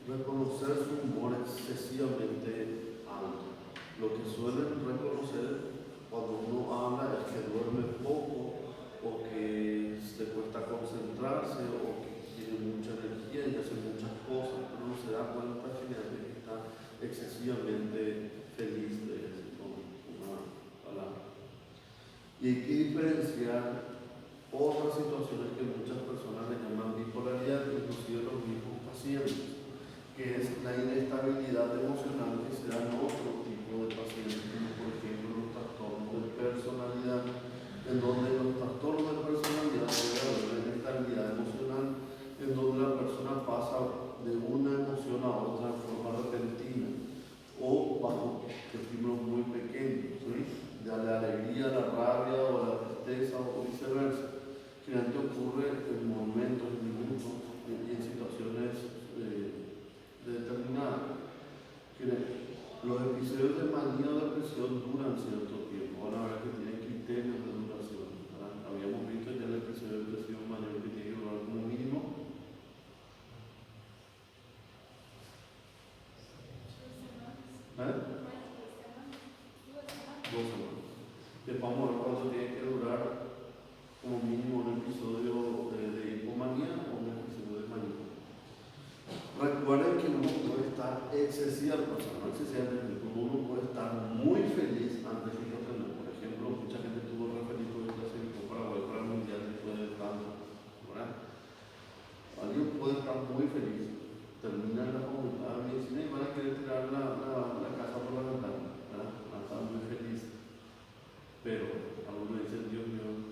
A: reconocer su humor excesivamente alto. Lo que suelen reconocer cuando uno habla es que duerme poco o que le cuesta concentrarse o que tiene mucha energía y hace muchas cosas, pero no se da cuenta generalmente que está excesivamente feliz de decir una palabra. Y hay que diferenciar otras situaciones que muchas personas le llaman bipolaridad, inclusive los mismos pacientes, que es la inestabilidad emocional que se da en otro tipo de pacientes, como por ejemplo los trastornos de personalidad, en donde los trastornos de personalidad puede haber una inestabilidad emocional, en donde la persona pasa de una emoción a otra de forma repentina o bajo estímulos muy pequeños, ¿sí? De la alegría, la rabia o la tristeza o viceversa. Generalmente ocurre en momentos, en minutos y en situaciones determinadas. Mire, los episodios de manía o depresión duran cierto tiempo. Van a ver que tienen criterios de duración, ¿verdad? Habíamos visto ya el episodio depresivo mayor que tiene que durar como mínimo. ¿Eh? 2 semanas. Después vamos a ver cuánto tiene que durar como mínimo un episodio de hipomanía o un episodio de manía. Recuerden que uno puede estar excesivamente, uno puede estar muy feliz antes de no tener. Por ejemplo, mucha gente tuvo referido de clasificó Paraguay para el mundial después del tanto, ¿verdad? Alguien puede estar muy feliz, termina la facultad de medicina y van a querer tirar la casa por la ventana, ¿verdad? Van a estar muy feliz. Pero algunos dicen, Dios mío,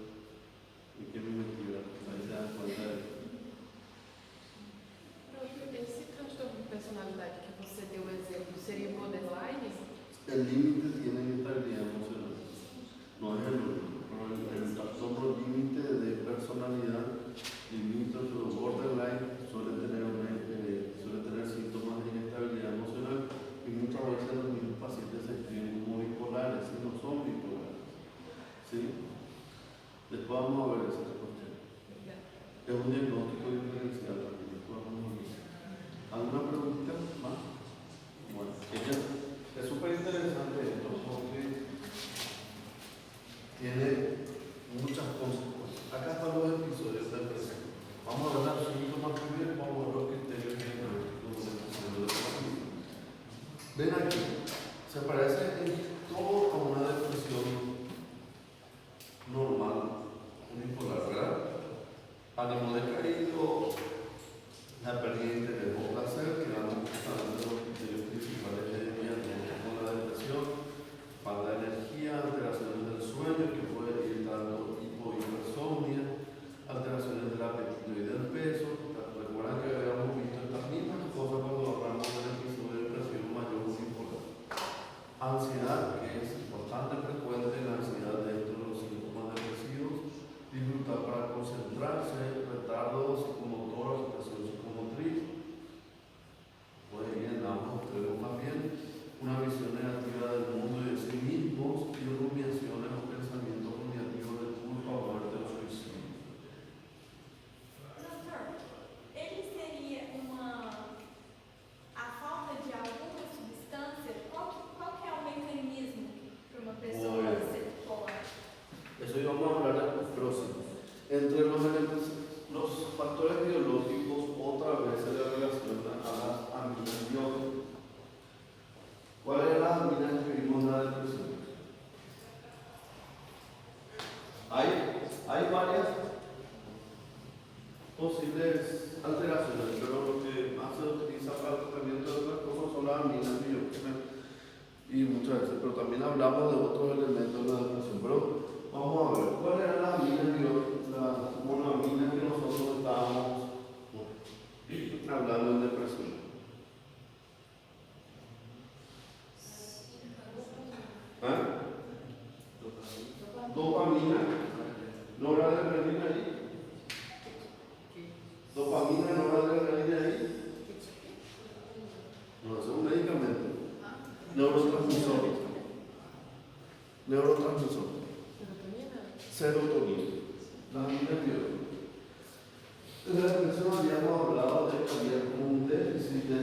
A: ¿y qué me metí? Ahí se dan cuenta de eso.
B: Esse transtorno de personalidade que você deu o exemplo seria borderline?
A: El límite tiene inestabilidad emocional. No es el único, pero el trastorno límite de personalidad, límite de los borderline, suele tener síntomas de inestabilidad emocional y muchas veces los mismos pacientes se escriben como bipolares y no son bipolares. ¿Sí? Después vamos a ver esa cuestión. Es un diagnóstico diferencial también. ¿Alguna preguntita más? Bueno, es súper interesante esto porque tiene muchas consecuencias. Acá están los episodios de depresión. Vamos a ver los síntomas primero, vamos a ver los criterios diagnósticos de depresión. Ven aquí, se parece en todo a una depresión normal, unipolar, ¿verdad? Ánimo decaído, la pérdida de interés o placer, que eran justamente los criterios principales de diagnóstico con la depresión, falta de energía, alteraciones del sueño, que puede ir dando hipohipersomnia, alteraciones del apetito y del peso. Recuerdan que habíamos visto estas mismas cosas cuando hablamos del episodio de depresión mayor unipolar. Ansiedad, que es bastante frecuente, la ansiedad dentro de los síntomas depresivos, dificultad para concentrarse, retardo psicomotor, agitación psicomotriz, puede ir en ambos extremos también, una visión negativa del mundo y de sí mismos y rumiaciones o pensamientos rumiativos de culpa, muerte o suicidio.
D: Doutor, ele seria a falta de alguma substância? Qual que é o mecanismo para uma pessoa
A: Bueno.
D: ser bipolar?
A: Eso íbamos a hablar en los próximos. Entre los factores biológicos, otra vez se le relaciona a las aminas biológicas. ¿Cuáles eran las aminas que vimos en la depresión? Hay varias posibles alteraciones, pero lo que más se utiliza para el tratamiento de otras cosas son las aminas biológicas. Y muchas veces, pero también hablamos de otros elementos de la depresión. Pero vamos a ver, ¿cuáles eran las aminas biológicas, las monoaminas que nosotros estábamos hablando en depresión? ¿Ah? Dopamina, noradrenalina ahí. Dopamina, noradrenalina ahí. No, es un medicamento. Neurotransmisor. Serotonina. Las aminas biológicas. En la depresión habíamos hablado de que había un déficit de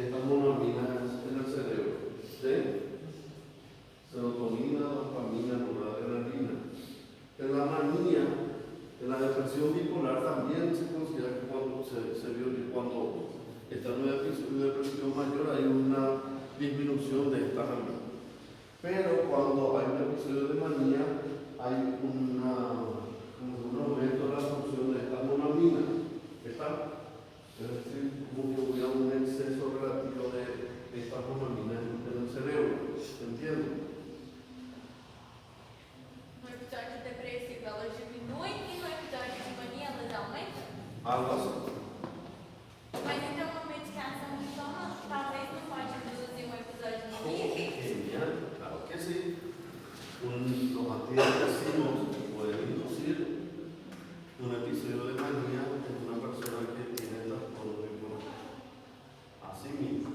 A: estas monoaminas en el cerebro. ¿Sí? Serotonina, dopamina, noradrenalina. En la manía, en la depresión bipolar también se considera que cuando cuando está en un episodio de depresión mayor hay una disminución de estas aminas. Pero cuando hay un episodio de manía hay un aumento de la absorción de estas monoaminas. ¿Está? Es decir, como que hubiera un exceso relativo de estas monoaminas en el cerebro. ¿Entienden?
D: No episódio depressivo, elas diminuem e no episódio de mania elas aumentam?
A: Algo así.
D: Mas então uma medicação que toma talvez não pode reduzir um episódio de mania?
A: Genial, claro que sí. Los antidepresivos pueden inducir un episodio de manía en una persona que tiene trastorno bipolar. Así mismo.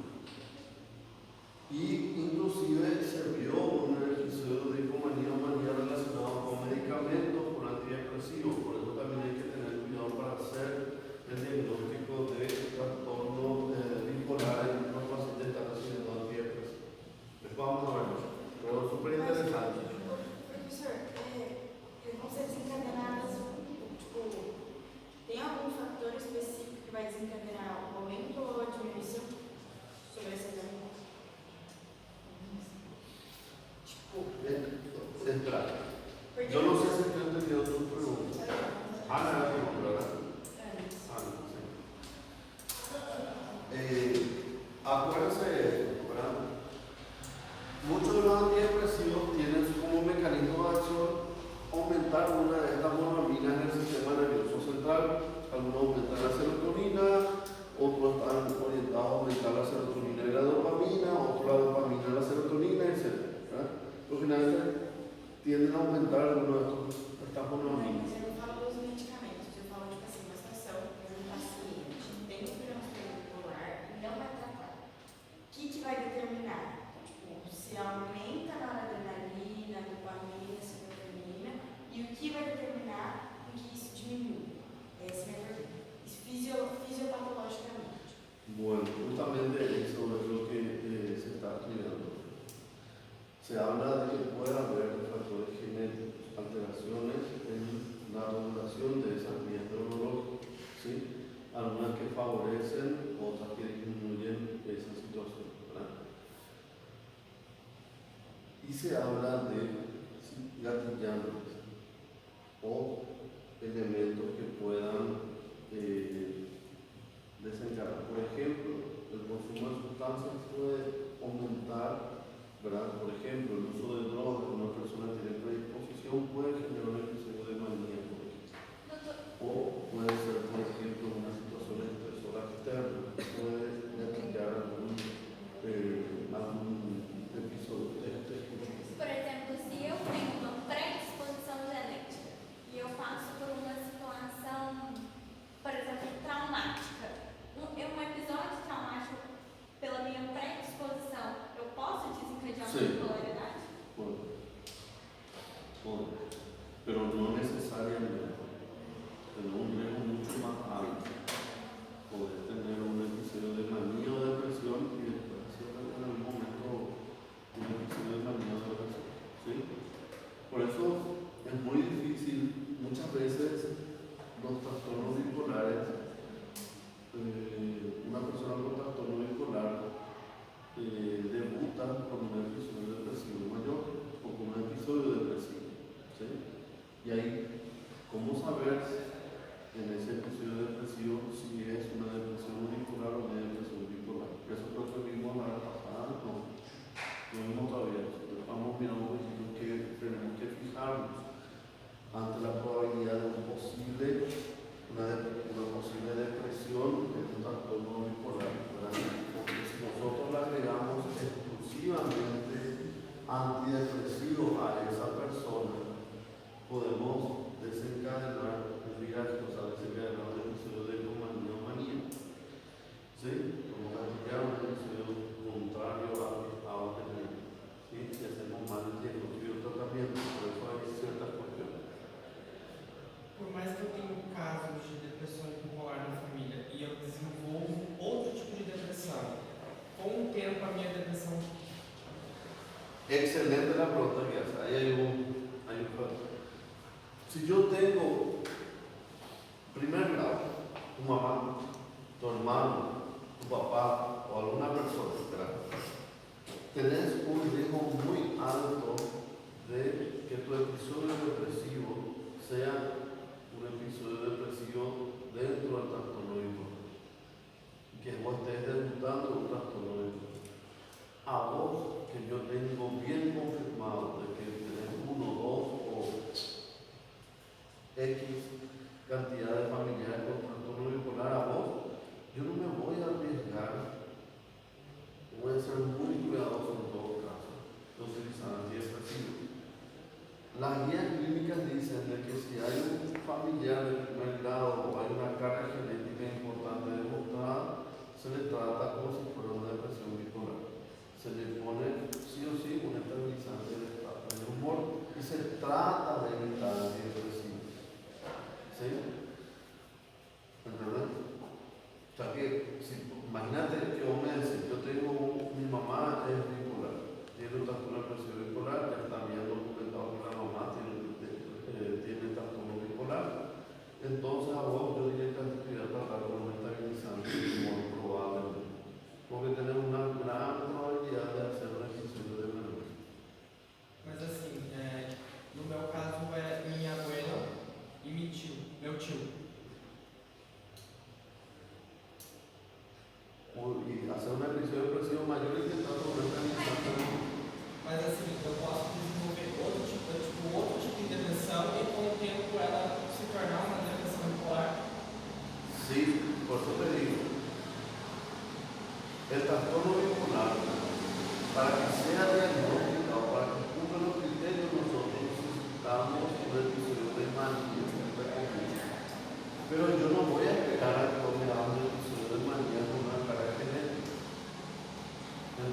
A: acuérdense de esto, ¿verdad? Muchos de los antidepresivos tienen como mecanismo de acción aumentar una de estas monaminas en el sistema nervioso central. Algunos aumentan la serotonina, otros están orientados a aumentar la serotonina y la dopamina, otros la dopamina y la serotonina, etc. Pero finalmente tienden a aumentar algunos de estas monaminas.
B: Mas eu não falo dos medicamentos, eu falo tipo assim, uma situação, um paciente tem um transtorno bipolar e não vai tratar. O que vai determinar? Tipo, se aumenta a noradrenalina, a dopamina, a serotonina, e o que vai determinar em que isso diminui? Essa é a minha pergunta. Fisiopatologicamente.
A: Bueno, justamente eso es lo que se está estudiando. Se habla de que puede haber factores genéticos, alteraciones en la regulación de esas vías neurológicas, ¿sí? Algunas que favorecen, otras que disminuyen esa situación, ¿verdad? Y se habla de gatillantes o elementos que puedan desencadenar. Por ejemplo, el consumo de sustancias puede aumentar, ¿verdad? Por ejemplo, el uso de drogas que una persona tiene predisposición puede generar un episodio de manía, por ejemplo. O puede ser, por ejemplo, una situación estresora externa, puede gatillar algún episodio de este.
D: Por exemplo, se eu tenho uma predisposição genética e eu passo por uma situação, por exemplo, traumática, um episódio traumático pela minha predisposição, eu posso desencadear uma
A: Sim.
D: bipolaridade?
A: Puede, pero no necesariamente. Tener un riesgo mucho más alto. Poder tener un episodio de manía o depresión y después hacer en algún momento un episodio de manía o depresión. ¿Sí? Por eso es muy difícil, muchas veces los trastornos bipolares, una persona con trastorno bipolar debuta con un episodio depresivo mayor o con un episodio depresivo. ¿Sí? Y ahí, ¿cómo saber en ese episodio depresivo si es una depresión unipolar o una depresión bipolar? Eso creo que vimos la vez pasada, no vimos todavía. Estamos mirando que tenemos que fijarnos ante la probabilidad de una posible depresión en un trastorno bipolar, ¿verdad? Porque si nosotros le agregamos exclusivamente antidepresivos a esa persona, podemos desencadenar un viaje, o sea, desencadenar un episodio de hipomanía o manía, ¿sí? Como gatillar un episodio contrario a lo que tenemos, ¿sí? Si hacemos mal el diagnóstico y el tratamiento, por eso hay ciertas cuestiones.
C: Por mais que eu tenha casos de depressão bipolar na família e eu desenvolvo outro tipo de depressão, com o tempo a minha depressão.
A: Excelente la pregunta que hace. Ahí hay un factor. Si yo tengo primer grado, tu mamá, tu hermano, tu papá o alguna persona, ¿verdad? Tenés un riesgo muy alto de que tu episodio depresivo sea un episodio depresivo dentro del trastorno bipolar. Que vos estés debutando un trastorno bipolar. A vos, que yo tengo bien confirmado de que tenés 1, 2 o X cantidad de familiares con trastorno bipolar, a vos, yo no me voy a arriesgar, voy a ser muy cuidadoso en todo caso de utilizar antidepresivos. Las guías clínicas dicen de que si hay un familiar de primer grado o hay una carga genética importante demostrada, se le trata como si fuera una depresión bipolar. Se le pone sí o sí un estabilizante del humor y se trata de evitar antidepresivos. ¿Sí? ¿Entendés? O sea que, imagínate que vos me decís, yo tengo, mi mamá es bipolar, tiene un trastorno depresivo bipolar, ya está bien documentado que la mamá tiene trastorno bipolar.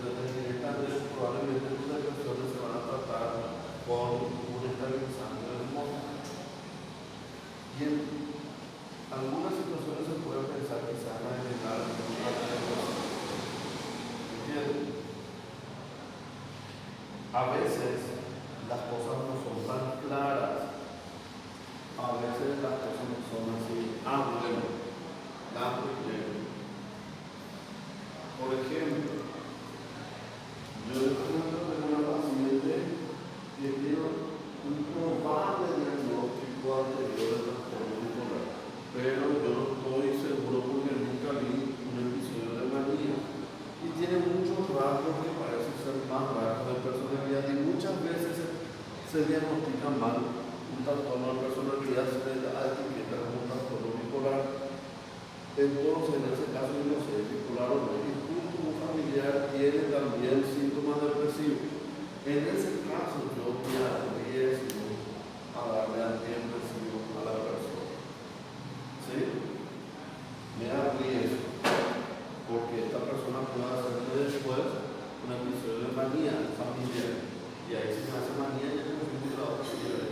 A: entendés? Probablemente tus depresiones se van a tratar con un estabilizante hormonal. Y en algunas situaciones se puede pensar que se van a generar ¿entiendes? A veces las cosas no son tan claras. A veces las cosas no son así. Bueno, blanco y negro. Por ejemplo, yo tengo una paciente que tiene un probable diagnóstico anterior de trastorno bipolar, pero yo no estoy seguro porque nunca vi un episodio de manía y tiene muchos rasgos que parecen ser más rasgos de personalidad y muchas veces se diagnostica mal un trastorno de personalidad, se le da etiqueta como un trastorno bipolar. Entonces, en ese caso, yo no sé, bipolar o no, y justo un familiar tiene también síntomas depresivos. En ese caso, yo me arriesgo a darle antidepresivo a la persona. ¿Sí? Me arriesgo, porque esta persona puede hacerme después un episodio de manía familiar. Y ahí si me hace manía, ya no me la otra señora.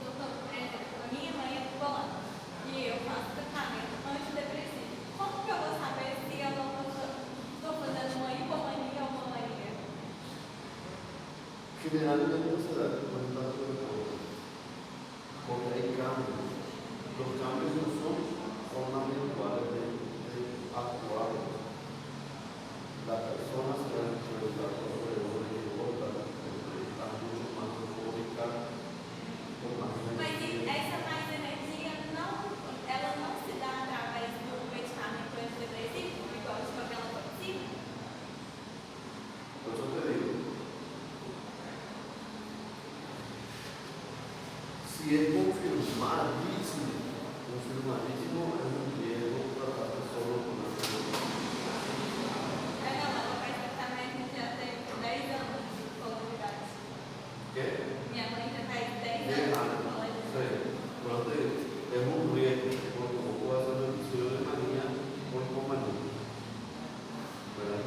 D: Doutor, por exemplo, a minha mãe é bipolar e eu faço tratamento antidepressivo. Como que eu vou saber se eu não estou fazendo uma hipomania ou uma mania?
A: Generalmente se da cuenta de todo, porque hay cambios. Los cambios no son formas virtuales de actuar. La persona se va a enfrentar con problemas de otra, está mucho más eufórica, con más
D: Mas
A: energía.
D: essa mais energia ela não se dá através do medicamento antidepressivo, igual de aquela toxina?
A: Por eso te digo, si es confirmadísimo, es un riesgo tratarse solo con la
D: Ela faz tratamento já tem 10 anos de psicologia.
A: ¿Qué?
D: Minha mãe já faz 10
A: 10
D: anos de
A: años.
D: psicologia.
A: Pero te digo, es un riesgo, porque como puedo hacer un episodio de manía o hipomanía. ¿Verdad?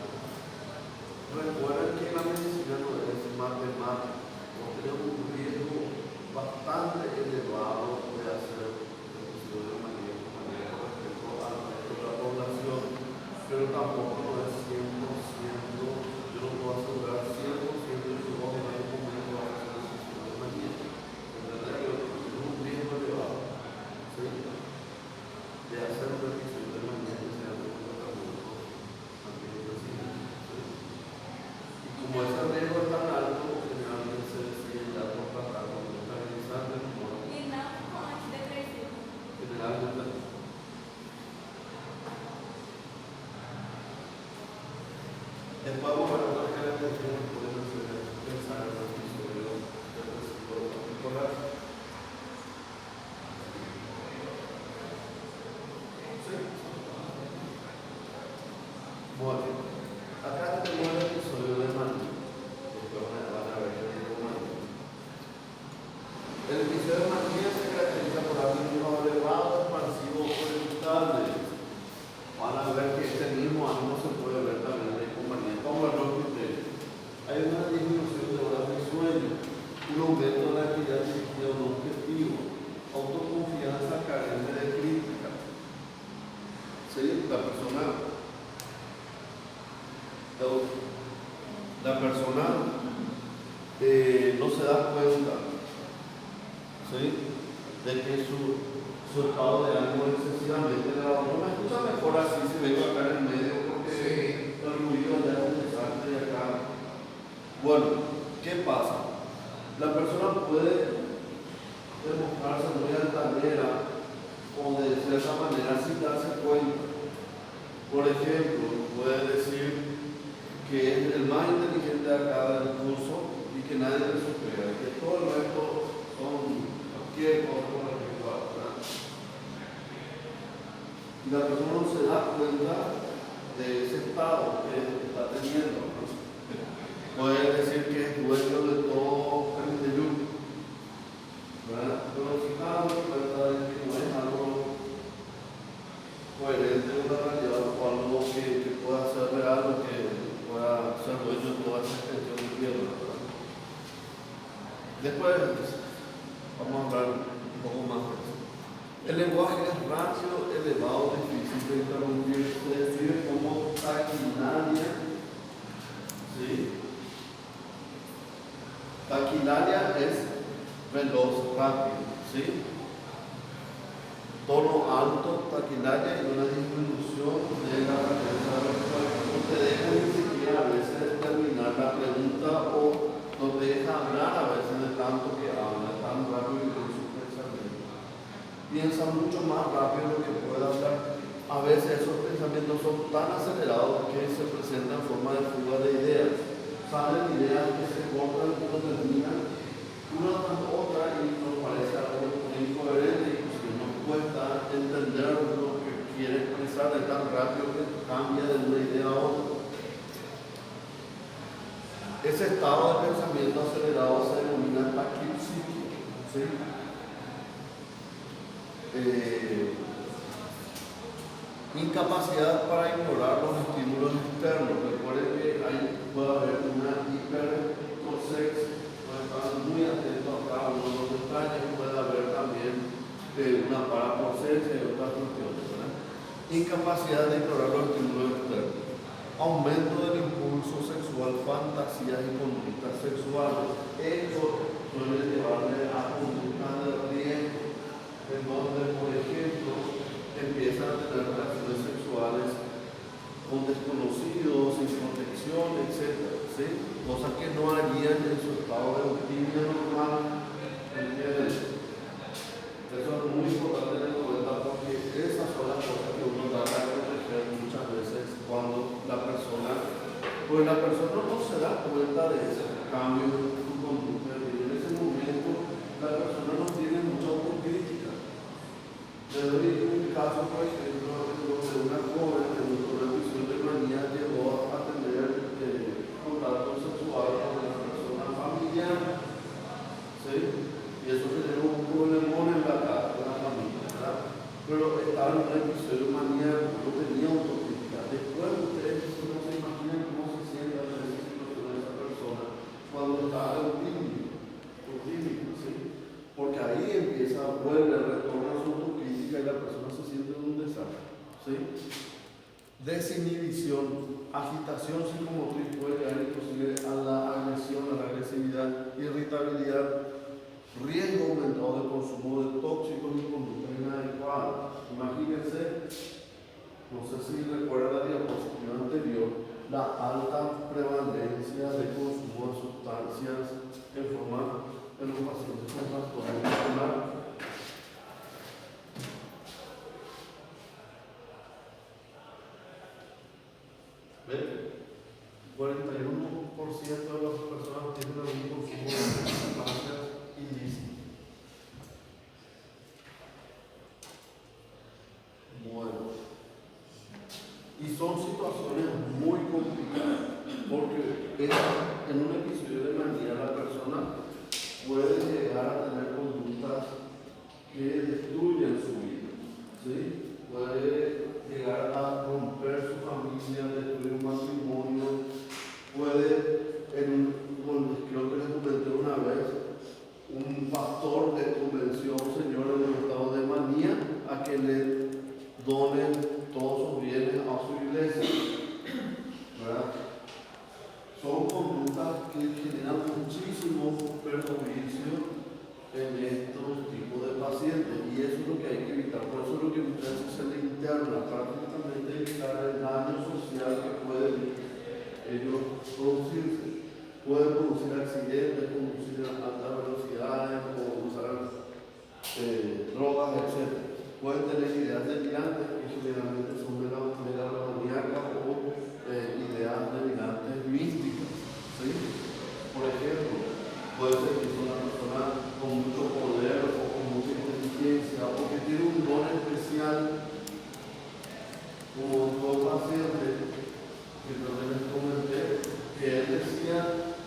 A: Recuerden que la medicina no es matemática, porque tenemos un riesgo bastante elevado de hacer episodios de manía o hipomanía con respecto al resto de la población, pero tampoco no es 100%, yo no puedo asegurar 100% de que vos en algún momento vas a hacer un episodio de manía. ¿Entendés? Pero es un riesgo elevado, ¿sí? De hacer un episodio de manía que sea de un tratamiento antidepresivo, ¿sí? Y como ese riesgo es tan alto, generalmente se decide ya por tratar con un estabilizante,
D: E não com antidepressivo.
A: generalmente. Después vamos a ver otras características que pueden hacer pensar en un episodio depresivo bipolar. ¿Sí? Bueno, acá tenemos el episodio de manía. Después van a ver que digo manía. El episodio de manía se caracteriza por haber un ánimo elevado, expansivo o irritable. Van a ver que este mismo ánimo se puede ver también en la hipomanía. Como el criterio. Hay una disminución de horas de sueño, un aumento de la actividad dirigida a un objetivo, autoconfianza carente de crítica. ¿Sí? La persona no se da cuenta, ¿sí? De que su estado de ánimo es excesivamente elevado. No me escucha mejor así si vengo acá en el medio porque el ruido ya es interesante y acá. Bueno, ¿qué pasa? La persona puede demostrarse muy altanera o de cierta manera sin darse cuenta. Por ejemplo, puede decir que es el más inteligente de acá del curso y que nadie le supera, que todo el resto son cualquier cosa con respecto a otra. Y la persona no se da cuenta de ese estado que está teniendo. Puede decir que es dueño de todo el yugo, ¿verdad? Pero si está dando cuenta de que no es algo coherente con la realidad o algo que pueda ser real o que pueda Después vamos a hablar un poco más de eso. El lenguaje es rápido, elevado, difícil de interrumpir, se describe como taquinaria. ¿Sí? Taquinaria es veloz, rápido. ¿Sí? Tono alto, taquinaria y una disminución de la frecuencia de los cuerpos. No te deja ni siquiera a veces terminar la pregunta o no te deja hablar a veces de tanto que habla, tan rápido que tiene su pensamiento. Piensa mucho más rápido de lo que puede hablar. A veces esos pensamientos son tan acelerados que se presentan en forma de fuga de ideas. Salen ideas que se cortan y no terminan una tras otra y nos parece algo incoherente. Cuesta entender lo que quiere expresar de tan rápido que cambia de una idea a otra. Ese estado de pensamiento acelerado se denomina taquipsiquia. ¿Sí? Incapacidad para ignorar los estímulos externos. Recuerden que ahí puede haber una hipercortex, puede estar muy atento acá, uno no extraña, puede haber también una paracortex y otras cuestiones, ¿verdad? Incapacidad de ignorar los estímulos externos. Aumento del impulso sexual, fantasías y conductas sexuales. Esto suele llevarle a conductas de riesgo, en donde, por ejemplo, empiezan a tener relaciones sexuales con desconocidos, sin protección, etc. ¿Sí? Cosas que no harían en su estado de optimia normal. ¿Entiendes? Eso es muy importante tener en cuenta porque esas son las cosas que uno trata de proteger muchas veces cuando la persona no se da cuenta de ese cambio en su conducta. Y en ese momento la persona no tiene mucha autocrítica. Le doy un caso, por ejemplo, de una joven que en una episodio de manía llegó a tener contacto sexual con una persona familiar. ¿Sí? Y eso generó un problemón en la casa de la familia, ¿verdad? Pero estaba en un episodio de manía, no tenía autocrítica. Después ustedes no se imaginan cómo se siente en esa situación esa persona cuando está optímico, ¿sí? Porque ahí empieza, vuelve, retorna su autocrítica y la persona se siente en un desastre, ¿sí? Desinhibición, agitación psicomotriz puede llegar inclusive a la agresión, a la agresividad, irritabilidad. Riesgo aumentado de consumo de tóxicos y conductas inadecuadas. Imagínense, no sé si recuerdan la diapositiva anterior, la alta prevalencia de consumo de sustancias en los pacientes con trastorno bipolar. ¿Ven? 41% de las personas tienen algún consumo de sustancias ilícitas. Bueno, y son situaciones muy complicadas porque en un episodio de manía la persona puede llegar a tener conductas que destruyen su vida, ¿sí? Puede llegar a romper su familia, destruir un matrimonio, puede, creo que les comenté una vez, un pastor le convenció a un señor en un estado de manía a que le donen todos sus bienes a su iglesia, ¿verdad? Son conductas que generan muchísimo perjuicio en estos tipos de pacientes y eso es lo que hay que evitar. Por eso es lo que muchas veces se le interna para justamente evitar el daño social que pueden ellos producirse. Pueden producir accidentes, conducir a altas velocidades o usar drogas, etc. Pueden tener ideas delirantes que generalmente son megalomaníacas o ideas delirantes místicas, ¿sí? Por ejemplo, puede ser que sea una persona con mucho poder o con mucha inteligencia o que tiene un don especial, como todo paciente que también les comenté, que él decía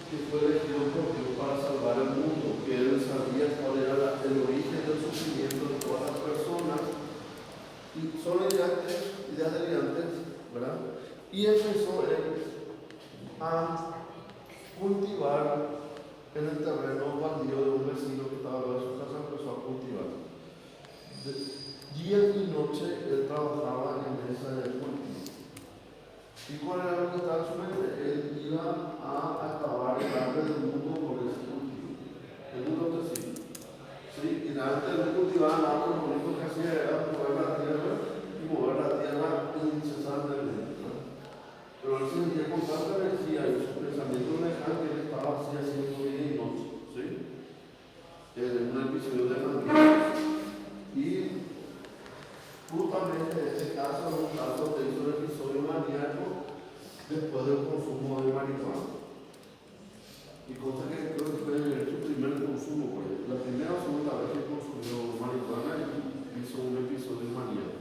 A: que fue elegido por Dios para salvar el mundo, que él sabía cuál era el origen del sufrimiento de todas las personas, y son ideas delirantes, ¿verdad? Y empezó él a cultivar en el terreno baldío de un vecino que estaba al lado de su casa, empezó a cultivar. Día y noche él trabajaba en esa de cultivo. ¿Y cuál era lo que estaba en su mente? Él iba a acabar el hambre del mundo por ese cultivo. El mundo que sí. ¿Sí? Y antes de cultivar nada, lo único que hacía era mover la tierra y mover la tierra incesantemente. Pero él se sentía con tanta energía y su pensamiento lejano que él estaba así haciendo día y noche. ¿Sí? En un episodio de Manía. Y justamente este caso es un caso de un episodio maníaco después del consumo de marihuana. Y cosa que creo que fue su primer consumo, pues. La primera o segunda vez que consumió marihuana y hizo un episodio maníaco.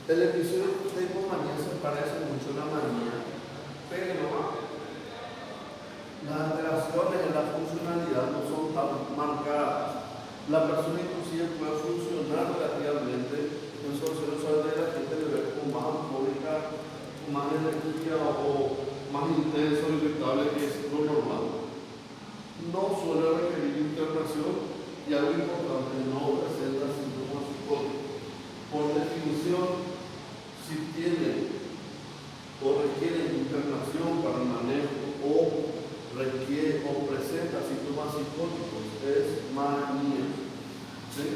A: El episodio de hipomanía se parece mucho a la manía, pero las alteraciones en la funcionalidad no son tan marcadas. La persona inclusive puede funcionar relativamente en soluciones de la gente le ve como más alcohólica, más energía o más intenso o irritable que es lo normal. No suele requerir internación y algo importante, no presenta síntomas psicóticos. Por definición, si tiene o requiere internación para el manejo o requiere o presenta síntomas psicóticos, es manía. ¿Sí?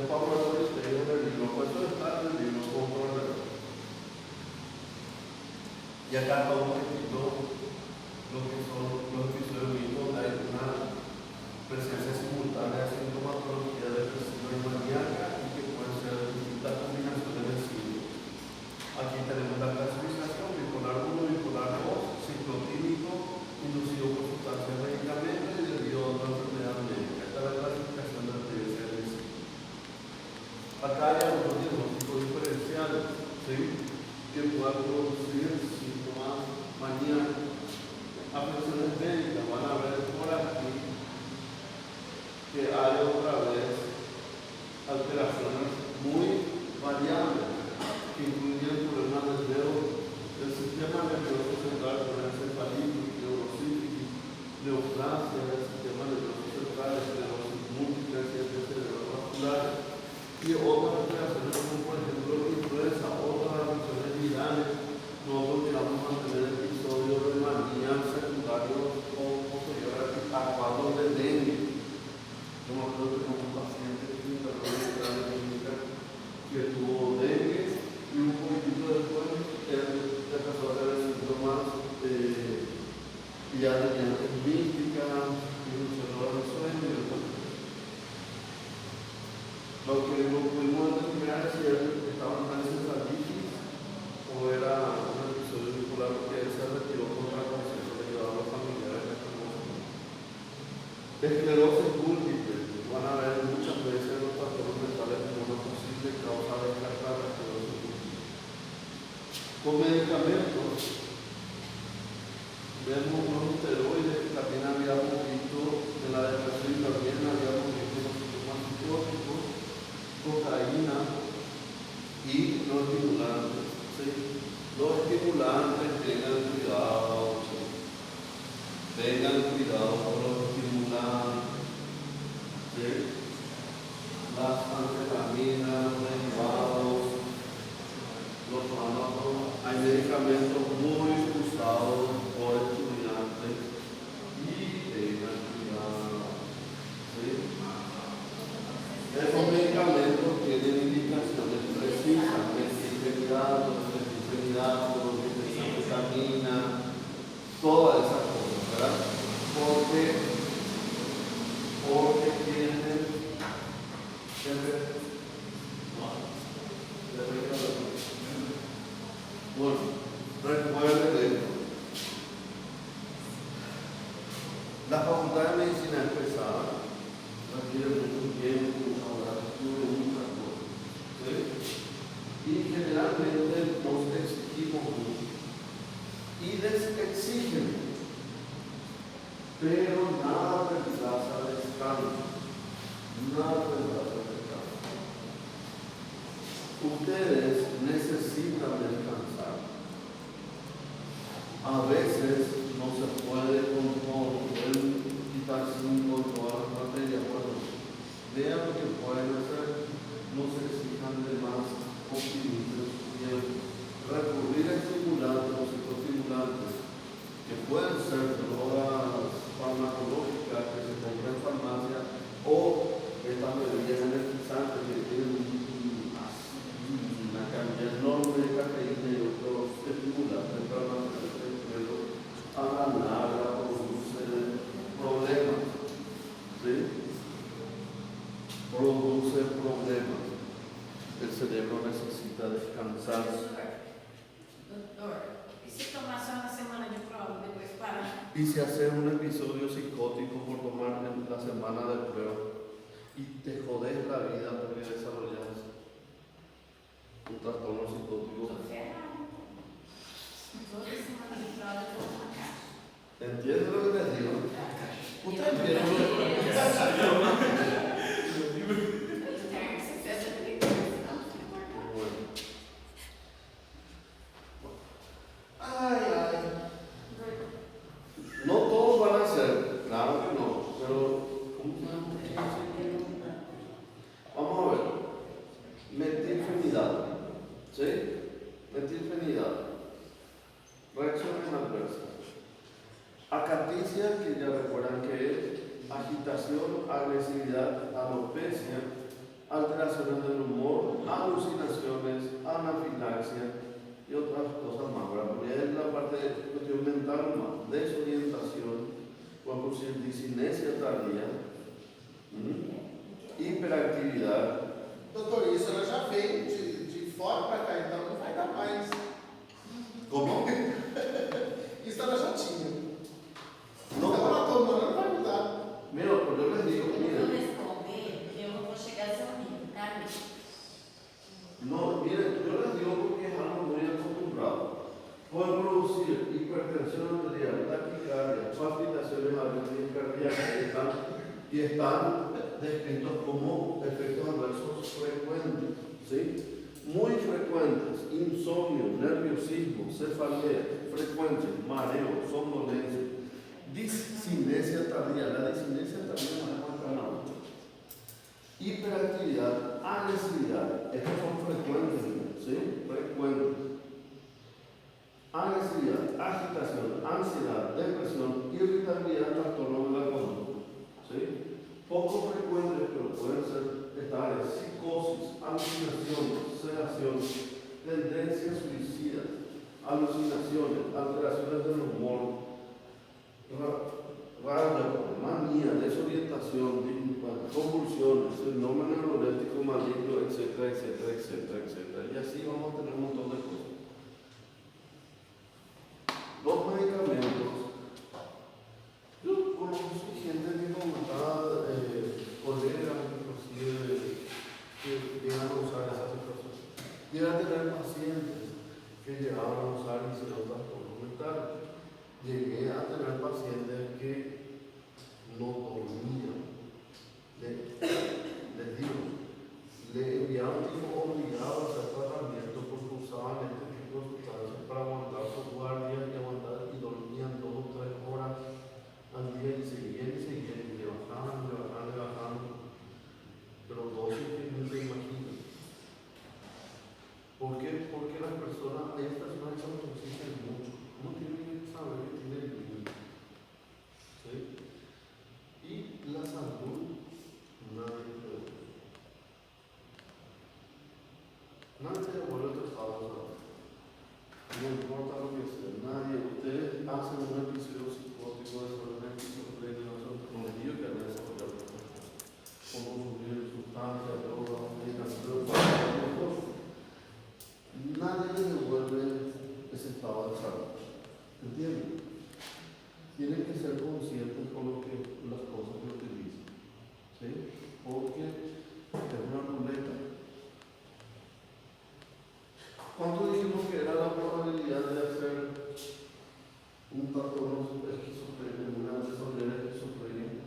A: El Pablo de en el libro, pues eso está en el libro Control. Y acá todo un poquito lo que son los episodios mismos, hay una presencia simultánea de sintomatología depresiva y maníaca y que pueden ser distintas combinaciones de signos. Aquí tenemos la clasificación bipolar 1, bipolar 2, ciclotímico, inducido por sustancias de medicamentos y debido a otra enfermedad médica. Esta es la clasificación de la TSS. Acá hay algunos diagnósticos diferenciales, ¿sí? Que puedan producir síntomas maníacos. Afecciones médicas, van a ver por aquí que hay otra vez alteraciones muy variables que incluyen problemas del sistema nervioso central, con encefalitis, neurocífitis, neoplasia del sistema nervioso central, esclerosis múltiple, accidentes cerebrovasculares y otras alteraciones como por ejemplo influenza, otras afecciones virales. Nosotros llegamos a tener episodios de manía secundarios o posteriores a cuadros de dengue. Yo me acuerdo que tengo un paciente que tuvo dengue y un poquitito después él empezó a tener síntomas ya de diabetes mística, disminución del sueño y otras cosas. Lo que no pudimos determinar es si él estaba en una encefalitis o era un episodio bipolar porque él se retiró con otra conciencia de ayudar a los familiares de esta cosa. Esclerosis múltiple, van a ver muchas veces los trastornos mentales como una posible causa de descartar la esclerosis múltiple. Con medicamentos, vemos unos esteroides que también habíamos visto en la depresión y también habíamos visto los síntomas psicóticos, cocaína y los estimulantes. ¿Sí? Los estimulantes, tengan cuidado, ¿sí? Tengan cuidado con los estimulantes. ¿Sí? Las anfetaminas, los derivados, los fármacos, hay medicamentos muy usados por estudiantes y tengan cuidado. ¿Sí? Esos medicamentos tienen indicaciones precisas, metilfenidato, metanfetamina, todas esas cosas, ¿verdad? Porque tienen bueno, recuerden esto. La facultad de medicina es pesada, requiere mucho tiempo, mucha oración, muchas cosas. ¿Sí? Y generalmente nos exigimos mucho. Y les exigen, pero nada reemplaza descanso. Nada tendrá su descanso. Ustedes necesitan descansar. A veces no se puede con todo, pueden quitar 5 todas las materias. Bueno, vean lo que pueden hacer, no se exijan de más optimistas y recurrir a estimulantes, psicoestimulantes, que pueden ser drogas farmacológicas que se compran en farmacia o estas bebidas energizantes que tienen una cantidad enorme de cafeína y otros estimulantes para mantener el cerebro a la larga produce problemas. ¿Sí? Produce problemas. El cerebro necesita descansar.
B: Doutor, e se tomar só na semana de prova e depois parar?
A: Y si haces un episodio psicótico por tomar en la semana de prueba y te jodes la vida porque desarrollas un trastorno psicótico.
B: Tô ferrado. Toda semana de prova eu vou na caixa.
A: ¿Entiendes lo que te digo? ¿Usted entiende lo que te digo? Bueno. Ay, ay. No todos van a ser, claro que no, pero ¿cómo se llama? Vamos a ver. Metilfenidal. ¿Sí? Metilfenidal. Reacciones adversas. Acaticia, que ya recuerdan que es agitación, agresividad, alopecia, alteraciones del humor, alucinaciones, anafilaxia y otras cosas más. Porque es la parte de cuestión mental más, desorientación, vamos a decir disinesia tardía, hiperactividad.
E: Doutor, isso ela já veio de fora para cá, então não vai dar mais.
A: ¿Cómo?
E: Isso ela já tinha.
A: No,
E: Então ela tomando, não vai mudar.
A: mira, pues yo les digo,
B: Eu
A: miren,
B: vou responder, eu não vou chegar a seu nível, tá?
A: no, miren, yo les digo porque es algo muy acostumbrado. Pueden producir hipertensión arterial, taquicardia, palpitaciones cardíacas y están descritos como efectos adversos frecuentes, ¿sí? Muy frecuentes: insomnio, nerviosismo, cefalea, frecuentes, mareo, somnolencia, disinesia tardía. La disinesia tardía no es muy calma. Hiperactividad, agresividad, estos son frecuentes, ¿sí? Frecuentes. Agresividad, agitación, ansiedad, depresión, irritabilidad, trastorno de la conducta, ¿sí? Poco frecuentes, pero pueden ser estables: psicosis, alucinaciones, sedaciones, tendencias suicidas, alucinaciones, alteraciones del humor, rabia, manía, desorientación, convulsiones, síndrome neuroléptico maligno, etcétera, etcétera, etcétera, etcétera. Y así vamos a tener un montón de cosas. Los medicamentos, yo conozco gente que comentaba, colegas, inclusive, que llegan a usar esas cosas. Llegan a tener pacientes que llegaban a usar y se los trastornos mentales. Llegué a tener pacientes que no dormían. Les digo, le enviaban tipo obligado a hacer tratamiento porque usaban este tipo de sustancias para aguantar su guardia y aguantar, y dormían 2 o 3 horas al día y seguían, y le bajaban, pero dosis que no se imaginan. ¿Por qué? Porque las personas, hay personas que se autoexigen mucho, no tienen que saber que tienen límites, ¿sí? Y la salud, nadie se vuelve tratado, ¿sabes? No importa lo que sea, nadie. Ustedes hacen un episodio psicótico de una esquizofrenia, con el lío que han desarrollado, como consumir sustancias, drogas, medicación, nadie les devuelve ese estado de salud. ¿Entienden? Tienen que ser conscientes con las cosas que utilizan, ¿sí? Porque es una ruleta. ¿Cuánto dijimos que era la probabilidad de hacer un trastorno esquizofrénico, una desarrollar esquizofrenia?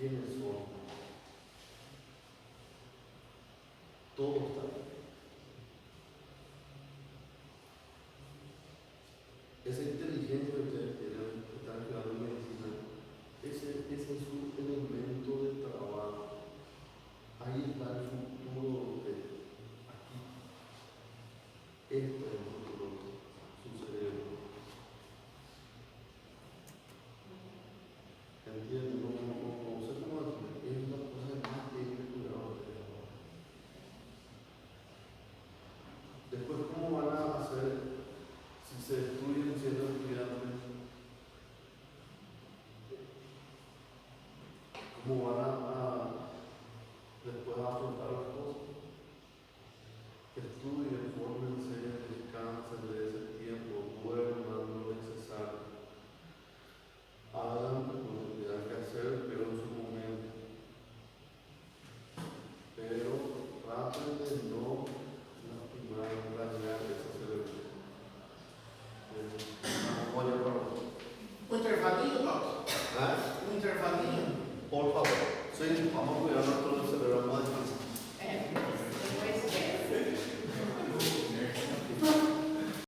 A: quiénes son. Todo está ahí. Esa inteligencia que ustedes tienen, que están creando en medicina, ese es su elemento de trabajo. Ahí está el futuro de ustedes. Aquí. Este es el futuro, su cerebro. ¿Entienden? No sé cómo decirlo. Es una cosa más que hay que cuidar de ahora. Después, ¿cómo van a hacer si se estudian siendo estudiantes? ¿Cómo van a después afrontar las cosas? Estudien, fórmense, descansen de ese tiempo, duerman lo necesario. Hagan lo que tengan que hacer, pero en su momento. Pero traten de no lastimar, dañar esa celebración. Voy a probar.
E: Un intervalinho, Doc.
A: ¿Ah?
E: Um intervalinho.
A: Por favor, sí, vamos a cuidar nuestro